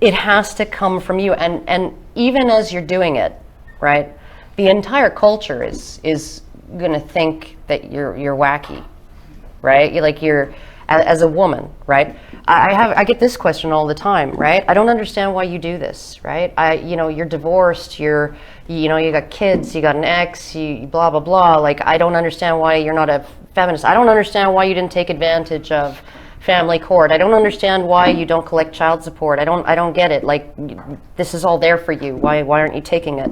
it has to come from you. And even as you're doing it, right, the entire culture is going to think that you're wacky, right? You're as a woman, right? I get this question all the time, right? I don't understand why you do this, right? You're divorced, you got kids, you got an ex, you blah blah blah. Like, I don't understand why you're not a feminist. I don't understand why you didn't take advantage of family court. I don't understand why you don't collect child support. I don't get it. Like, this is all there for you. Why aren't you taking it?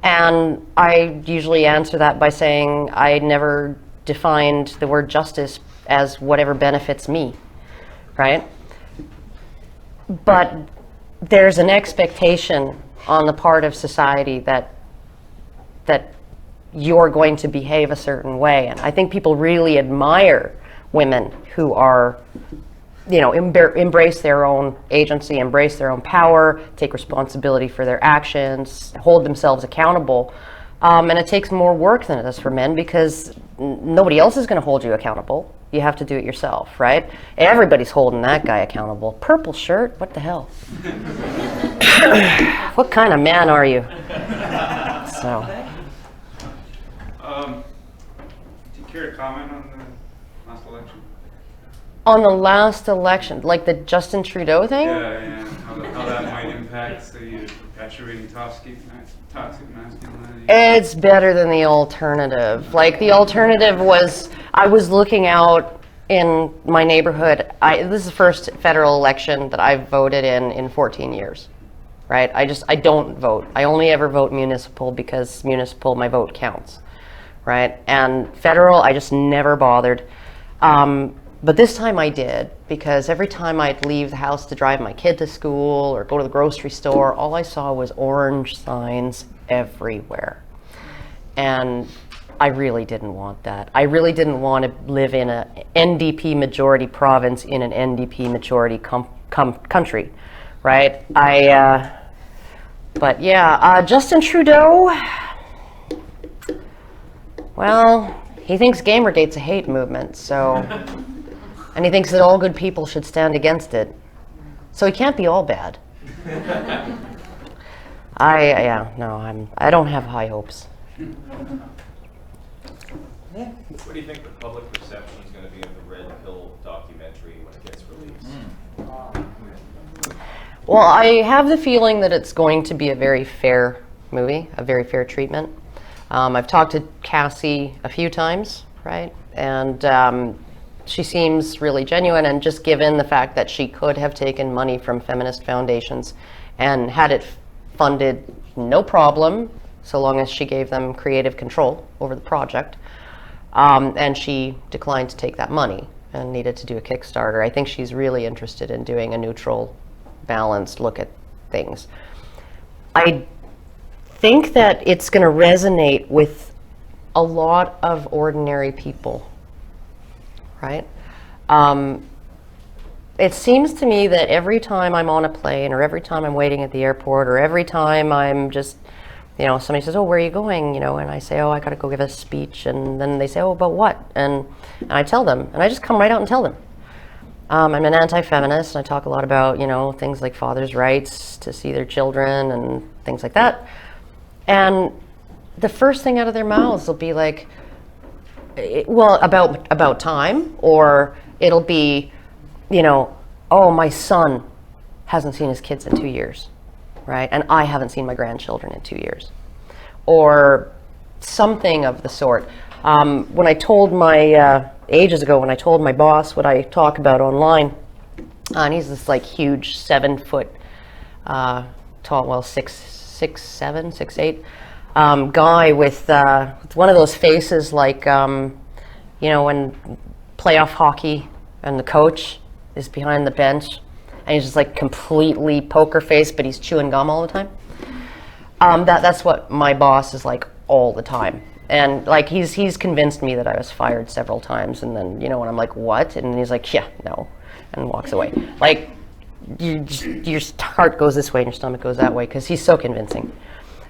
And I usually answer that by saying I never defined the word justice as whatever benefits me, right? But there's an expectation on the part of society that you're going to behave a certain way. And I think people really admire women who are, embrace their own agency, embrace their own power, take responsibility for their actions, hold themselves accountable. And it takes more work than it does for men because nobody else is going to hold you accountable. You have to do it yourself, right? Everybody's holding that guy accountable. Purple shirt? What the hell? What kind of man are you? So. Do you care to comment on the last election? On the last election, like the Justin Trudeau thing? Yeah, and how that might impact the perpetuating toxic masculinity. It's better than the alternative. Like, the alternative was, I was looking out in my neighborhood. This is the first federal election that I've voted in 14 years, right? I don't vote. I only ever vote municipal because municipal, my vote counts, right? And federal, I just never bothered. But this time I did, because every time I'd leave the house to drive my kid to school or go to the grocery store, all I saw was orange signs everywhere. And I really didn't want that. I really didn't want to live in an NDP majority province in an NDP majority country, right? But yeah, Justin Trudeau, well, he thinks Gamergate's a hate movement, so... And he thinks that all good people should stand against it. So he can't be all bad. I don't have high hopes. Yeah. What do you think the public perception is going to be of the Red Pill documentary when it gets released? Well, I have the feeling that it's going to be a very fair movie, a very fair treatment. I've talked to Cassie a few times, right? And she seems really genuine, and just given the fact that she could have taken money from feminist foundations and had it funded no problem, so long as she gave them creative control over the project. And she declined to take that money and needed to do a Kickstarter. I think she's really interested in doing a neutral, balanced look at things. I think that it's going to resonate with a lot of ordinary people, right? It seems to me that every time I'm on a plane, or every time I'm waiting at the airport, or every time I'm just, somebody says, oh, where are you going? And I say, oh, I got to go give a speech. And then they say, oh, about what? And I tell them, and I just come right out and tell them. I'm an anti-feminist, and I talk a lot about, things like fathers' rights to see their children and things like that. And the first thing out of their mouths will be like, well, about time, or it'll be, you know, oh, my son hasn't seen his kids in 2 years, right? And I haven't seen my grandchildren in 2 years, or something of the sort. When I told my, ages ago, when I told my boss what I talk about online, and he's this like huge 7 foot, tall, well, 6'7", 6'8", guy with one of those faces like, you know, when playoff hockey and the coach is behind the bench and he's just like completely poker face, but he's chewing gum all the time. That's what my boss is like all the time. And like he's convinced me that I was fired several times, and then, you know, when I'm like, what? And he's like, yeah, no, and walks away. Like your heart goes this way and your stomach goes that way, because he's so convincing.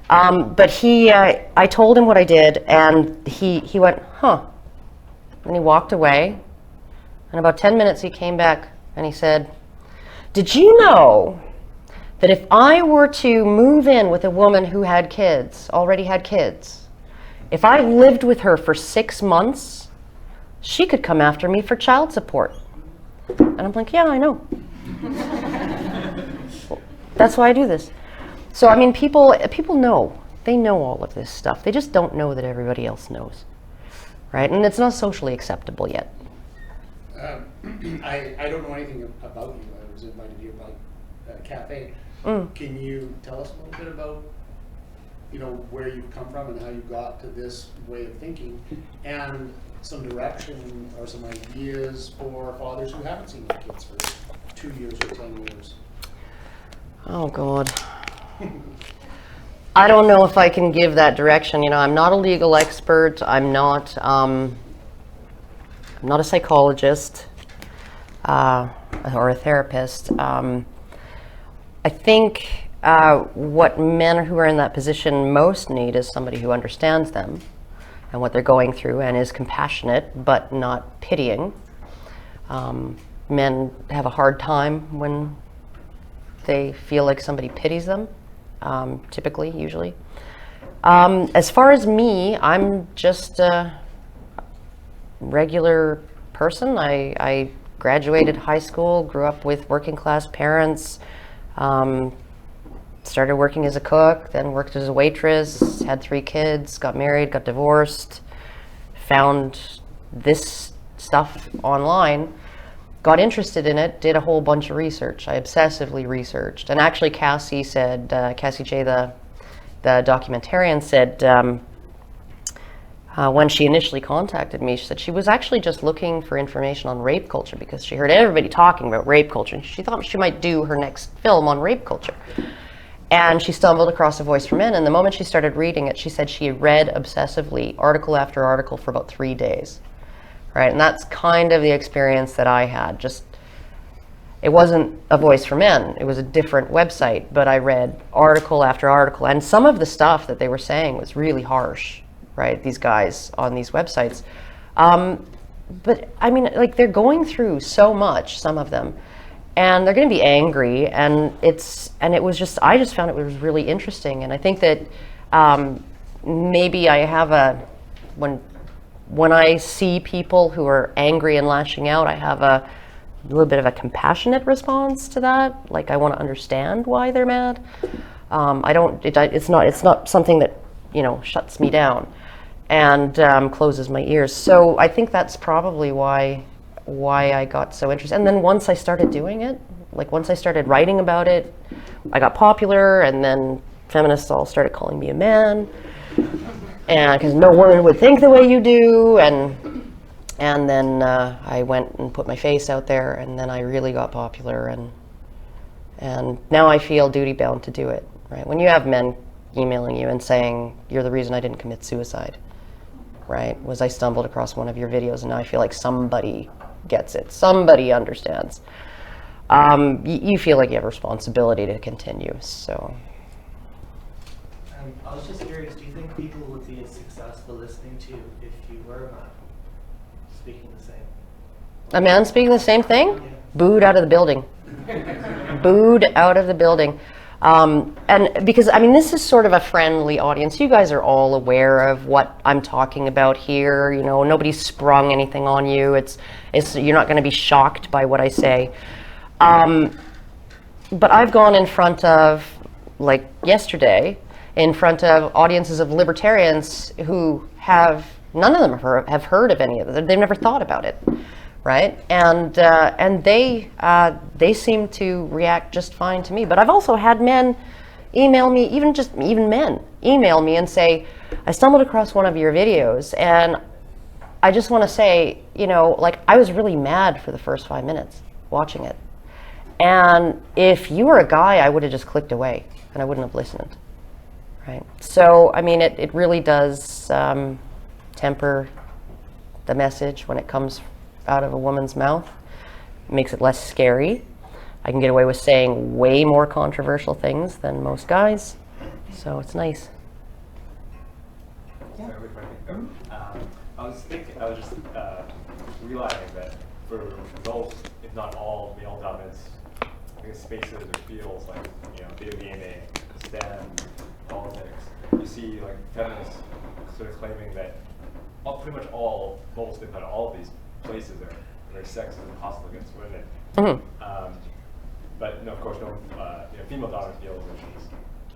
But I told him what I did, and he went, huh, and he walked away. And about 10 minutes he came back and he said, did you know that if I were to move in with a woman who had kids, already had kids, if I lived with her for 6 months, she could come after me for child support? And I'm like, yeah, I know. That's why I do this. So, I mean, people know. They know all of this stuff. They just don't know that everybody else knows, right? And it's not socially acceptable yet. I don't know anything about you. I was invited here by a cafe. Can you tell us a little bit about, you know, where you've come from and how you got to this way of thinking, and some direction or some ideas for fathers who haven't seen their kids for 2 years or 10 years? Oh, God. I don't know if I can give that direction. You know, I'm not a legal expert. I'm not a psychologist or a therapist. I think what men who are in that position most need is somebody who understands them and what they're going through and is compassionate but not pitying. Men have a hard time when they feel like somebody pities them, typically, usually. As far as me, I'm just a regular person. I graduated high school, grew up with working class parents, started working as a cook, then worked as a waitress, had 3 kids, got married, got divorced, found this stuff online, got interested in it, did a whole bunch of research. I obsessively researched. And actually Cassie said, Cassie J, the documentarian, said, when she initially contacted me, she said she was actually just looking for information on rape culture because she heard everybody talking about rape culture, and she thought she might do her next film on rape culture. And she stumbled across A Voice for Men, and the moment she started reading it, she said she read obsessively article after article for about 3 days. Right, and that's kind of the experience that I had. Just, it wasn't A Voice for Men, it was a different website, but I read article after article, and some of the stuff that they were saying was really harsh, right, these guys on these websites. But I mean, like, they're going through so much, some of them, and they're going to be angry, and it was just, I just found it was really interesting. And I think that maybe I have when I see people who are angry and lashing out, I have a little bit of a compassionate response to that. Like, I want to understand why they're mad. It's not something that, you know, shuts me down and closes my ears. So I think that's probably why I got so interested. And then once I started doing it, like once I started writing about it, I got popular, and then feminists all started calling me a man. And because no woman would think the way you do, and then I went and put my face out there, and then I really got popular, and now I feel duty bound to do it. Right? When you have men emailing you and saying you're the reason I didn't commit suicide, right? Was I stumbled across one of your videos, and now I feel like somebody gets it, somebody understands. You feel like you have a responsibility to continue. So. I was just curious, do you think people would be as successful listening to you if you were a man speaking the same? A man speaking the same thing? Yeah. Booed out of the building. Booed out of the building. And because, I mean, this is sort of a friendly audience. You guys are all aware of what I'm talking about here. You know, nobody's sprung anything on you. You're not going to be shocked by what I say. But I've gone in front of, like yesterday, in front of audiences of libertarians who none of them have heard of any of it. They've never thought about it, right? And they seem to react just fine to me. But I've also had men email me, even men email me and say, I stumbled across one of your videos, and I just want to say, you know, like, I was really mad for the first 5 minutes watching it. And if you were a guy, I would have just clicked away and I wouldn't have listened, right? So, I mean, it really does temper the message when it comes out of a woman's mouth. It makes it less scary. I can get away with saying way more controversial things than most guys, so it's nice. Yeah. I was just realizing that for most, if not all, male dominance, I guess, spaces or fields like, you know, video gaming, STEM, politics, you see like feminists sort of claiming that pretty much most if not all of these places are very sexist and hostile against women. Mm-hmm. But no, of course, no, you know, female dominant fields,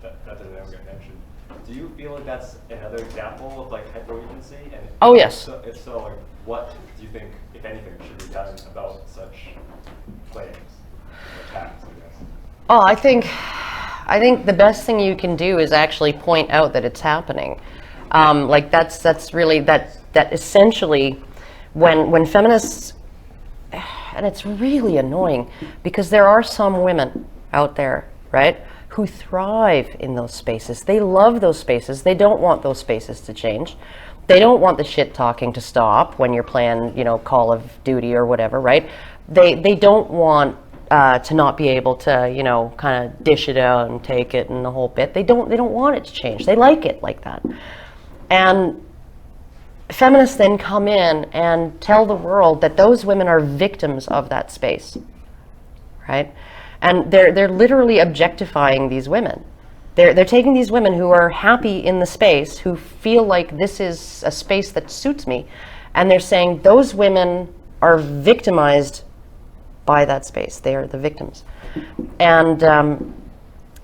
that doesn't ever get mentioned. Do you feel like that's another example of like hyper-agency? And Oh, yes. If so, like, what do you think, if anything, should be done about such claims, attacks, I guess? Oh, I think the best thing you can do is actually point out that it's happening. Like that's really that essentially when feminists, and it's really annoying because there are some women out there, right, who thrive in those spaces. They love those spaces. They don't want those spaces to change. They don't want the shit talking to stop when you're playing, you know, Call of Duty or whatever, right? They don't want to not be able to, you know, kind of dish it out and take it and the whole bit. They don't want it to change. They like it like that. And feminists then come in and tell the world that those women are victims of that space, right? And they're literally objectifying these women. They're taking these women who are happy in the space, who feel like this is a space that suits me, and they're saying those women are victimized by that space. They are the victims. And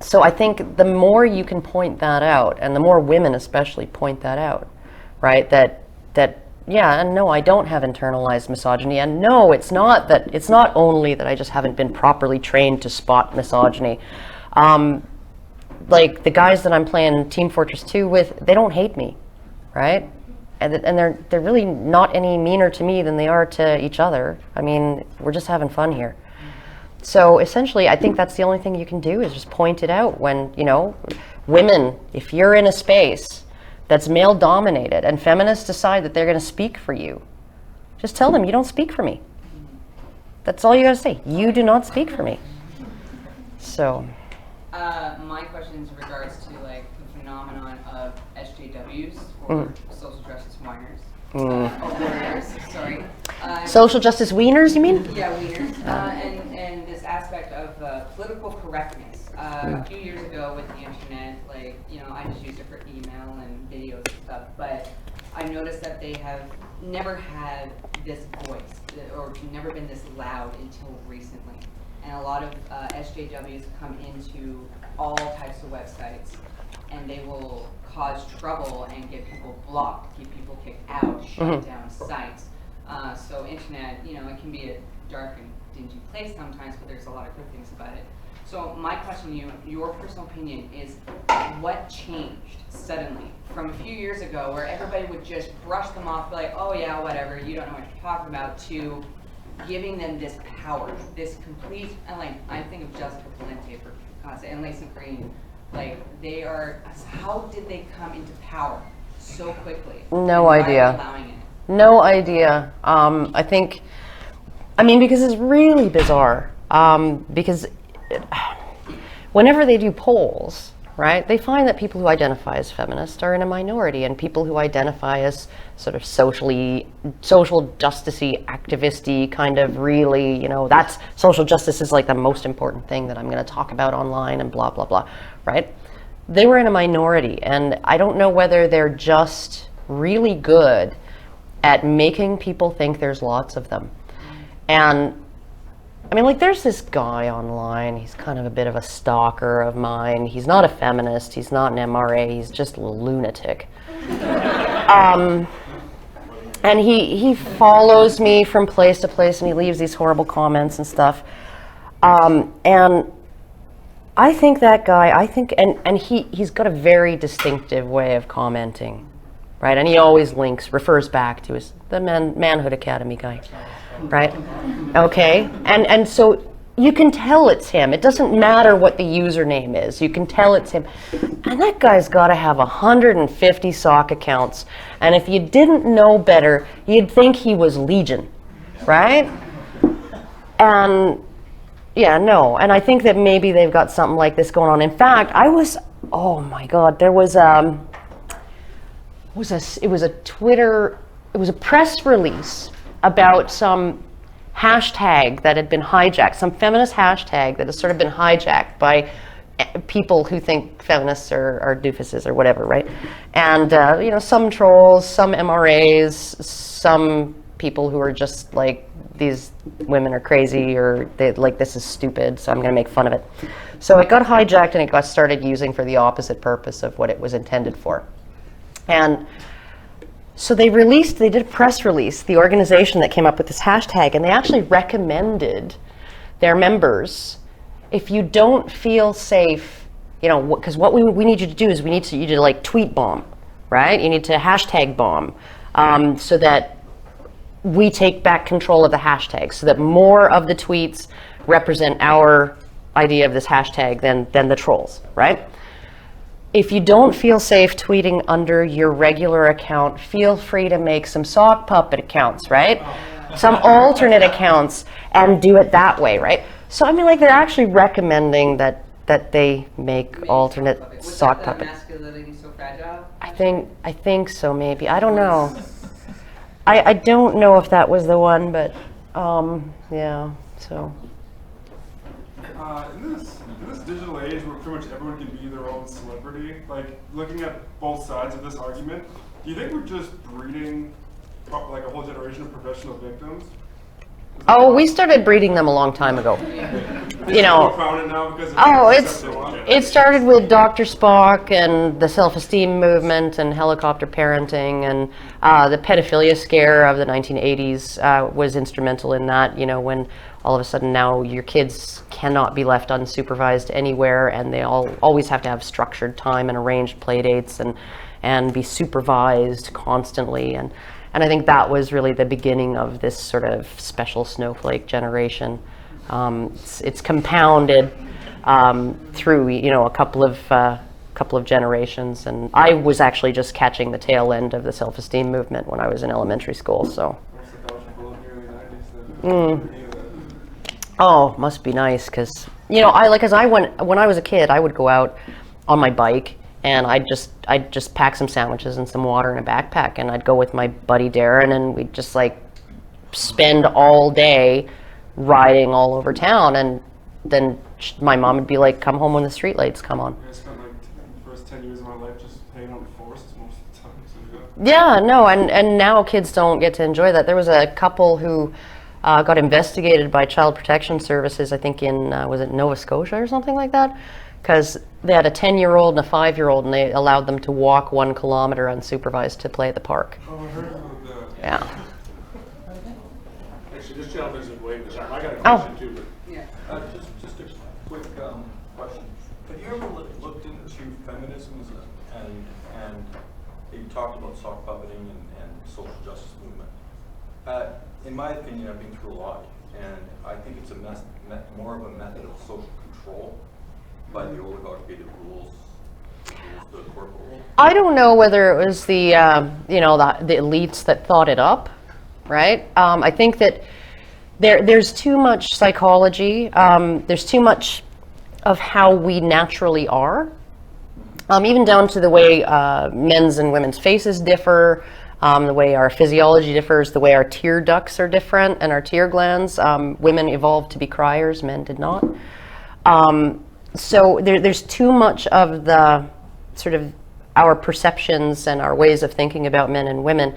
so I think the more you can point that out, and the more women especially point that out, right, that yeah, and no, I don't have internalized misogyny, and no, it's not only that I just haven't been properly trained to spot misogyny. Like the guys that I'm playing Team Fortress 2 with, they don't hate me, right? And they're really not any meaner to me than they are to each other. I mean, we're just having fun here. So essentially, I think that's the only thing you can do is just point it out when, you know, women, if you're in a space that's male dominated and feminists decide that they're going to speak for you, just tell them you don't speak for me. That's all you got to say. You do not speak for me. So. My question is in regards to like the phenomenon of SJWs or social justice whiners. Warriors, sorry. Social justice wieners, you mean? Yeah, wieners. And this aspect of political correctness. A few years ago with the internet, like, you know, I just used it for email and videos and stuff, but I noticed that they have never had this voice or never been this loud until recently. And a lot of SJWs come into all types of websites, and they will cause trouble and get people blocked, get people kicked out, shut down sites. So internet, you know, it can be a dark and dingy place sometimes, but there's a lot of good things about it. So my question to you, your personal opinion, is what changed suddenly from a few years ago where everybody would just brush them off, be like, oh yeah, whatever, you don't know what you're talking about, to giving them this power, this complete, and like, I think of Jessica Valente for constant, and Lacey Green, like, they are, how did they come into power so quickly? No idea. Allowing it? No idea. I think, I mean, because it's really bizarre. Because whenever they do polls, right? They find that people who identify as feminists are in a minority, and people who identify as sort of social justice-y, activist-y, kind of really, that's social justice is like the most important thing that I'm going to talk about online and blah, blah, blah, right? They were in a minority, and I don't know whether they're just really good at making people think there's lots of them. And I mean, like, there's this guy online, he's kind of a bit of a stalker of mine. He's not a feminist, he's not an MRA, he's just a lunatic. And he follows me from place to place, and he leaves these horrible comments and stuff. And I think that guy, and he's got a very distinctive way of commenting, right? And he always refers back to the Manhood Academy guy. Right? Okay. And so you can tell it's him. It doesn't matter what the username is. You can tell it's him. And that guy's got to have 150 sock accounts. And if you didn't know better, you'd think he was Legion. Right? And yeah, no. And I think that maybe they've got something like this going on. In fact, oh my God, there was it was a press release about some hashtag that had been hijacked, some feminist hashtag that has sort of been hijacked by people who think feminists are doofuses or whatever, right? And, some trolls, some MRAs, some people who are just like, these women are crazy, or they like, this is stupid, so I'm going to make fun of it. So it got hijacked and it got started using for the opposite purpose of what it was intended for. And so they did a press release, the organization that came up with this hashtag, and they actually recommended their members, if you don't feel safe, because what we need you to do is we need you to like tweet bomb, right? You need to hashtag bomb, so that we take back control of the hashtag, so that more of the tweets represent our idea of this hashtag than the trolls, right? If you don't feel safe tweeting under your regular account, feel free to make some sock puppet accounts, right? Some alternate accounts, and do it that way, right? So I mean, like, they're actually recommending that they make alternate sock puppets. Masculinity so fragile? I think so, maybe. I don't know. I don't know if that was the one, but yeah. So. In this digital age where pretty much everyone can be their own celebrity, like, looking at both sides of this argument, do you think we're just breeding like a whole generation of professional victims? Oh, we started breeding them a long time ago. It started with Dr. Spock and the self-esteem movement and helicopter parenting, and the pedophilia scare of the 1980s was instrumental in that, when all of a sudden now your kids cannot be left unsupervised anywhere, and they always have to have structured time and arranged play dates and be supervised constantly. And I think that was really the beginning of this sort of special snowflake generation. It's compounded through a couple of generations, and I was actually just catching the tail end of the self-esteem movement when I was in elementary school. So. Oh, must be nice, because when I was a kid, I would go out on my bike, and I'd just pack some sandwiches and some water in a backpack, and I'd go with my buddy Darren, and we'd just like spend all day riding all over town, and then my mom would be like, "Come home when the street lights come on." I spent like the first 10 years of my life just hanging out in forests most of the time. So yeah, no, and now kids don't get to enjoy that. There was a couple who got investigated by Child Protection Services, I think in, was it Nova Scotia or something like that? Because they had a 10-year-old and a 5-year-old, and they allowed them to walk 1 kilometer unsupervised to play at the park. Oh, I heard about that. Yeah. Actually, this gentleman's waiting this time. I got a question too, but Yeah. Just a quick question. Have you ever looked into feminism and you talked about sock puppeting and social justice movement? In my opinion, I've been through a lot, and I think it's more of a method of social control by the oligarchy that rules the corporate world. I don't know whether it was the elites that thought it up, right? I think that there's too much psychology. There's too much of how we naturally are even down to the way men's and women's faces differ, the way our physiology differs, the way our tear ducts are different and our tear glands. Women evolved to be criers, men did not. So there's too much of the sort of our perceptions and our ways of thinking about men and women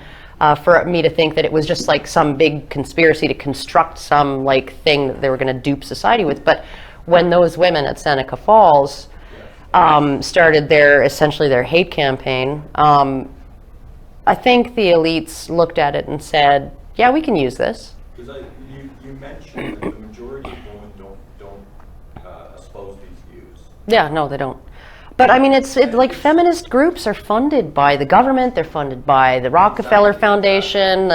for me to think that it was just like some big conspiracy to construct some like thing that they were going to dupe society with. But when those women at Seneca Falls started essentially their hate campaign, I think the elites looked at it and said, yeah, we can use this. Because you mentioned that the majority of women don't espouse these views. Yeah, no, they don't. But I mean, it's like feminist groups are funded by the government. They're funded by the Rockefeller Foundation,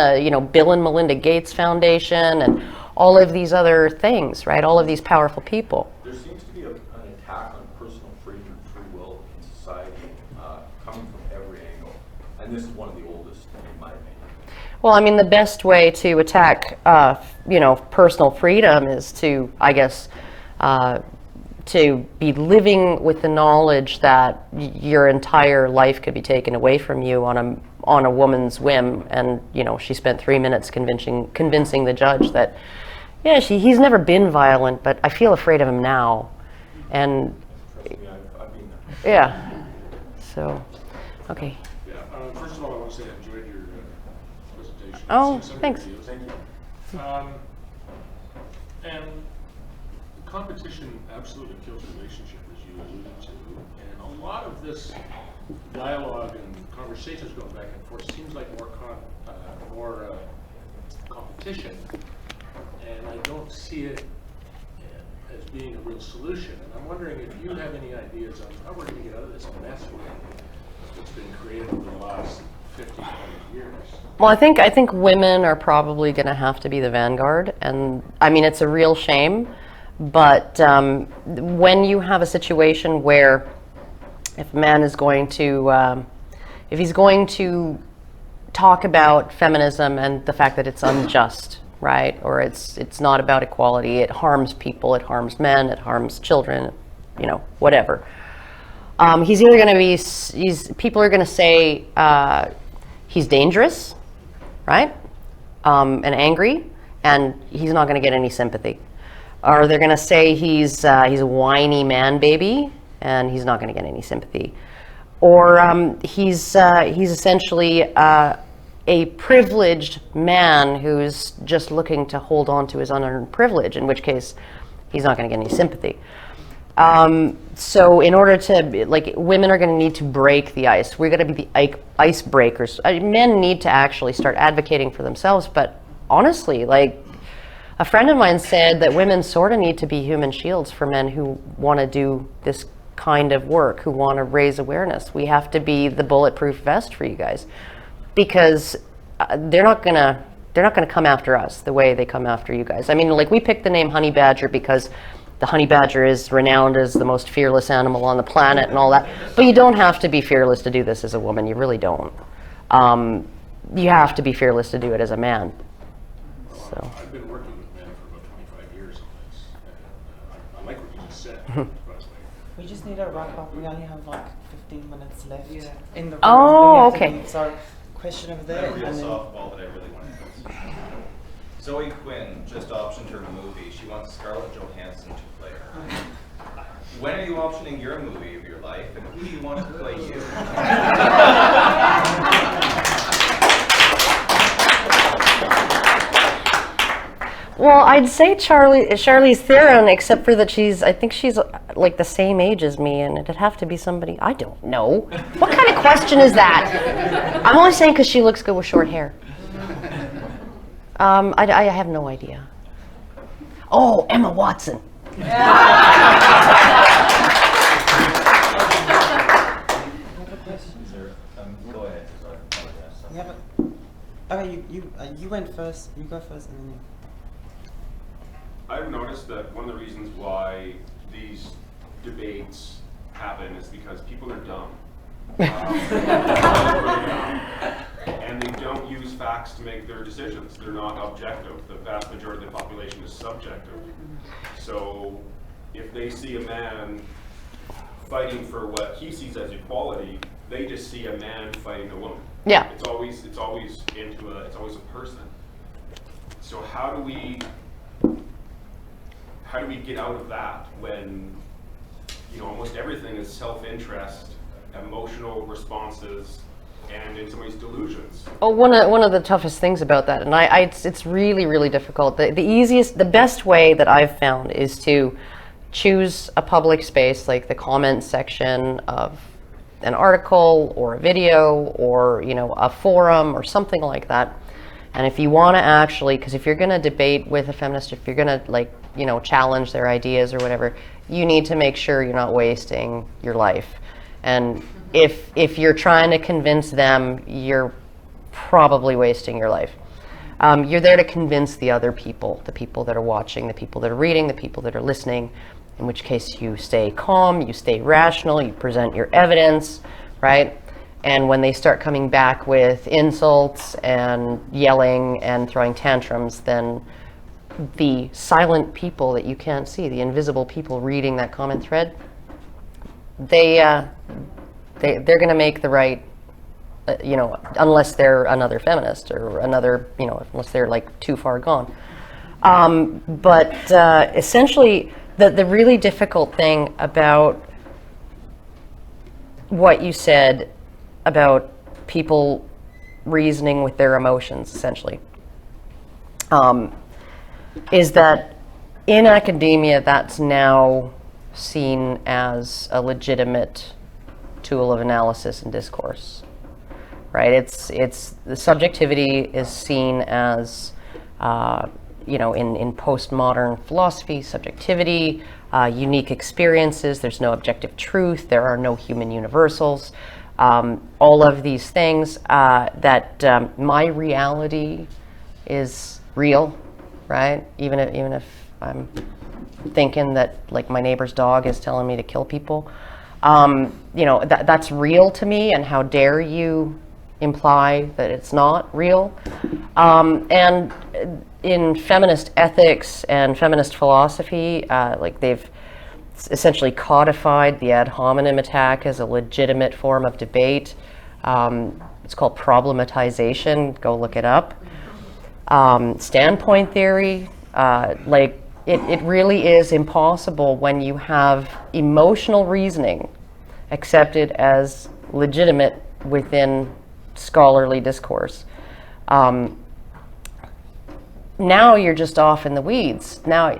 Bill and Melinda Gates Foundation, and all of these other things, right? All of these powerful people. There seems to be an attack on personal freedom and free will in society coming from every angle. And this is one of the oldest, in my opinion. Well, I mean, the best way to attack, personal freedom is to, I guess, to be living with the knowledge that your entire life could be taken away from you on a woman's whim, and she spent 3 minutes convincing the judge that, yeah, he's never been violent, but I feel afraid of him now, and Trust me, I've been there. yeah, so okay. Yeah, first of all, I want to say I enjoyed your presentation. Oh, I've seen some of thanks. your videos. Thank you. And competition absolutely kills relationship, as you alluded to. And a lot of this dialogue and conversations going back and forth seems like more competition. And I don't see it as being a real solution. And I'm wondering if you have any ideas on how we're going to get out of this mess that's been created over the last 50, 100 years. Well, I think women are probably going to have to be the vanguard, and I mean, it's a real shame, but when you have a situation where if a man is going to, if he's going to talk about feminism and the fact that it's unjust, right, or it's not about equality, it harms people, it harms men, it harms children, whatever. He's either going to be, people are going to say he's dangerous, right, and angry, and he's not going to get any sympathy. Or they're going to say he's a whiny man baby, and he's not going to get any sympathy. Or he's essentially a privileged man who's just looking to hold on to his unearned privilege, in which case he's not going to get any sympathy. So in order to, women are going to need to break the ice. We're going to be the icebreakers. Men need to actually start advocating for themselves, but honestly, a friend of mine said that women sort of need to be human shields for men who want to do this kind of work, who want to raise awareness. We have to be the bulletproof vest for you guys, because they're not gonna come after us the way they come after you guys. I mean, we picked the name honey badger because the honey badger is renowned as the most fearless animal on the planet and all that. But you don't have to be fearless to do this as a woman. You really don't. You have to be fearless to do it as a man. So. I've been working with men for about 25 years on this, and I like what you just said. We just need to wrap up. We only have 15 minutes left in the room. Oh, Then we have to okay. leave. So, question over there. A real and then- softball that I really want to touch. Zoe Quinn just optioned her movie. She wants Scarlett Johansson to play her. When are you optioning your movie of your life, and who do you want to play you? Well, I'd say Charlize Theron, except for that I think she's the same age as me, and it'd have to be somebody, I don't know. What kind of question is that? I'm only saying because she looks good with short hair. I have no idea. Oh, Emma Watson. Go ahead. Yeah, but okay, you went first. You go first, and then you. I've noticed that one of the reasons why these debates happen is because people are dumb. And they don't use facts to make their decisions. They're not objective. The vast majority of the population is subjective. So if they see a man fighting for what he sees as equality, they just see a man fighting a woman. Yeah. It's always a person. So how do we get out of that when, you know, almost everything is self-interest, emotional responses, and in some ways delusions? Oh, one of the toughest things about that, and it's really, really difficult. The best way that I've found is to choose a public space, like the comments section of an article or a video or, you know, a forum or something like that. And if you want to actually, because if you're going to debate with a feminist, if you're going to, like, you know, challenge their ideas or whatever, you need to make sure you're not wasting your life. And if you're trying to convince them, you're probably wasting your life. You're there to convince the other people, the people that are watching, the people that are reading, the people that are listening, in which case you stay calm, you stay rational, you present your evidence, right? And when they start coming back with insults and yelling and throwing tantrums, then the silent people that you can't see, the invisible people reading that comment thread, they're going to make the right, you know, unless they're another feminist or another, you know, unless they're like too far gone. But essentially, the really difficult thing about what you said about people reasoning with their emotions, essentially, is that in academia, that's now seen as a legitimate tool of analysis and discourse, right? It's the subjectivity is seen as, you know, in postmodern philosophy, subjectivity, unique experiences. There's no objective truth. There are no human universals. All of these things that my reality is real, right? Even if I'm thinking that, like, my neighbor's dog is telling me to kill people, you know, that's real to me, and how dare you imply that it's not real? And in feminist ethics and feminist philosophy, like, they've essentially codified the ad hominem attack as a legitimate form of debate. It's called problematization. Go look it up. Standpoint theory, like, it really is impossible when you have emotional reasoning accepted as legitimate within scholarly discourse. Now you're just off in the weeds. Now,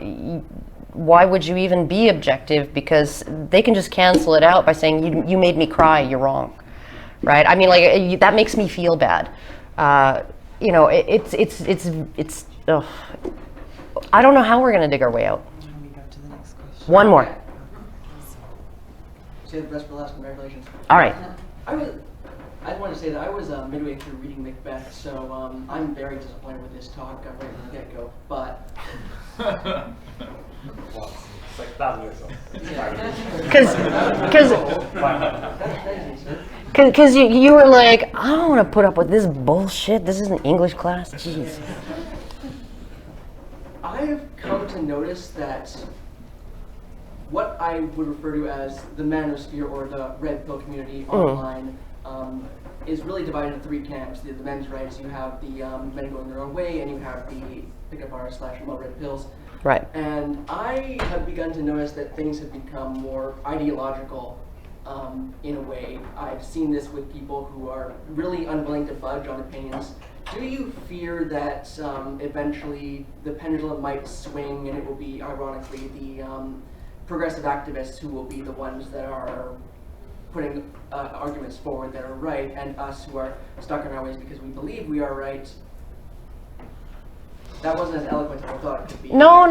why would you even be objective? Because they can just cancel it out by saying, you made me cry, you're wrong, right? I mean, like, that makes me feel bad. You know, it's ugh. I don't know how we're going to dig our way out. Can we go to the next question? One more. Say the best for last. Congratulations. All right. I just wanted to say that I was midway through reading Macbeth, so I'm very disappointed with this talk right from the get-go. But well, it's like 1,000 years old. Because you were like, I don't want to put up with this bullshit. This isn't English class. Jeez. I've come to notice that what I would refer to as the manosphere or the red pill community online is really divided into three camps. The men's rights, you have the men going their own way, and you have the pickup artists / low red pills. Right. And I have begun to notice that things have become more ideological in a way. I've seen this with people who are really unwilling to budge on opinions. Do you fear that eventually the pendulum might swing and it will be, ironically, the progressive activists who will be the ones that are putting arguments forward that are right, and us who are stuck in our ways because we believe we are right? That wasn't as eloquent as I thought it could be. No,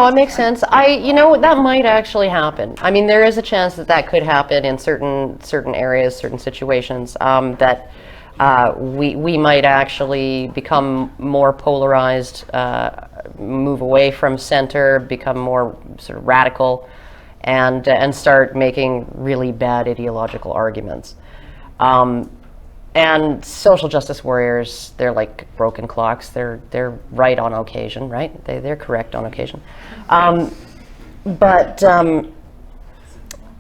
it makes sense. You know, that might actually happen. I mean, there is a chance that could happen in certain areas, certain situations, that we might actually become more polarized, move away from center, become more sort of radical, and start making really bad ideological arguments. And social justice warriors, they're like broken clocks. They're right on occasion, right? They're correct on occasion. But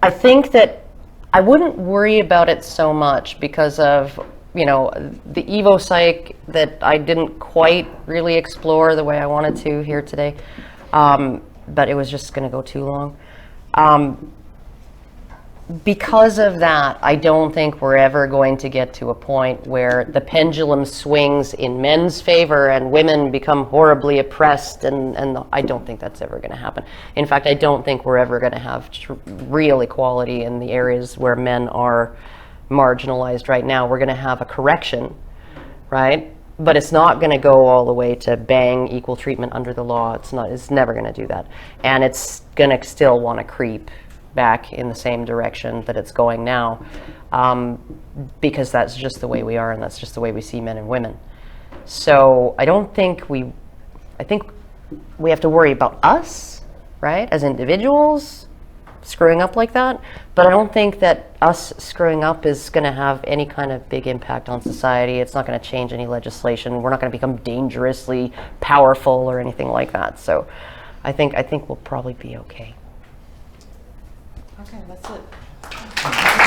I think that I wouldn't worry about it so much because of, you know, the Evo Psych that I didn't quite really explore the way I wanted to here today, but it was just going to go too long. Because of that, I don't think we're ever going to get to a point where the pendulum swings in men's favor and women become horribly oppressed, and I don't think that's ever going to happen. In fact, I don't think we're ever going to have real equality in the areas where men are marginalized right now. We're going to have a correction, right? But it's not going to go all the way to bang equal treatment under the law. It's never going to do that. And it's going to still want to creep back in the same direction that it's going now, because that's just the way we are, and that's just the way we see men and women. So I think we have to worry about us, right, as individuals screwing up like that, but I don't think that us screwing up is going to have any kind of big impact on society. It's not going to change any legislation. We're not going to become dangerously powerful or anything like that. So I think we'll probably be okay. Okay, that's it.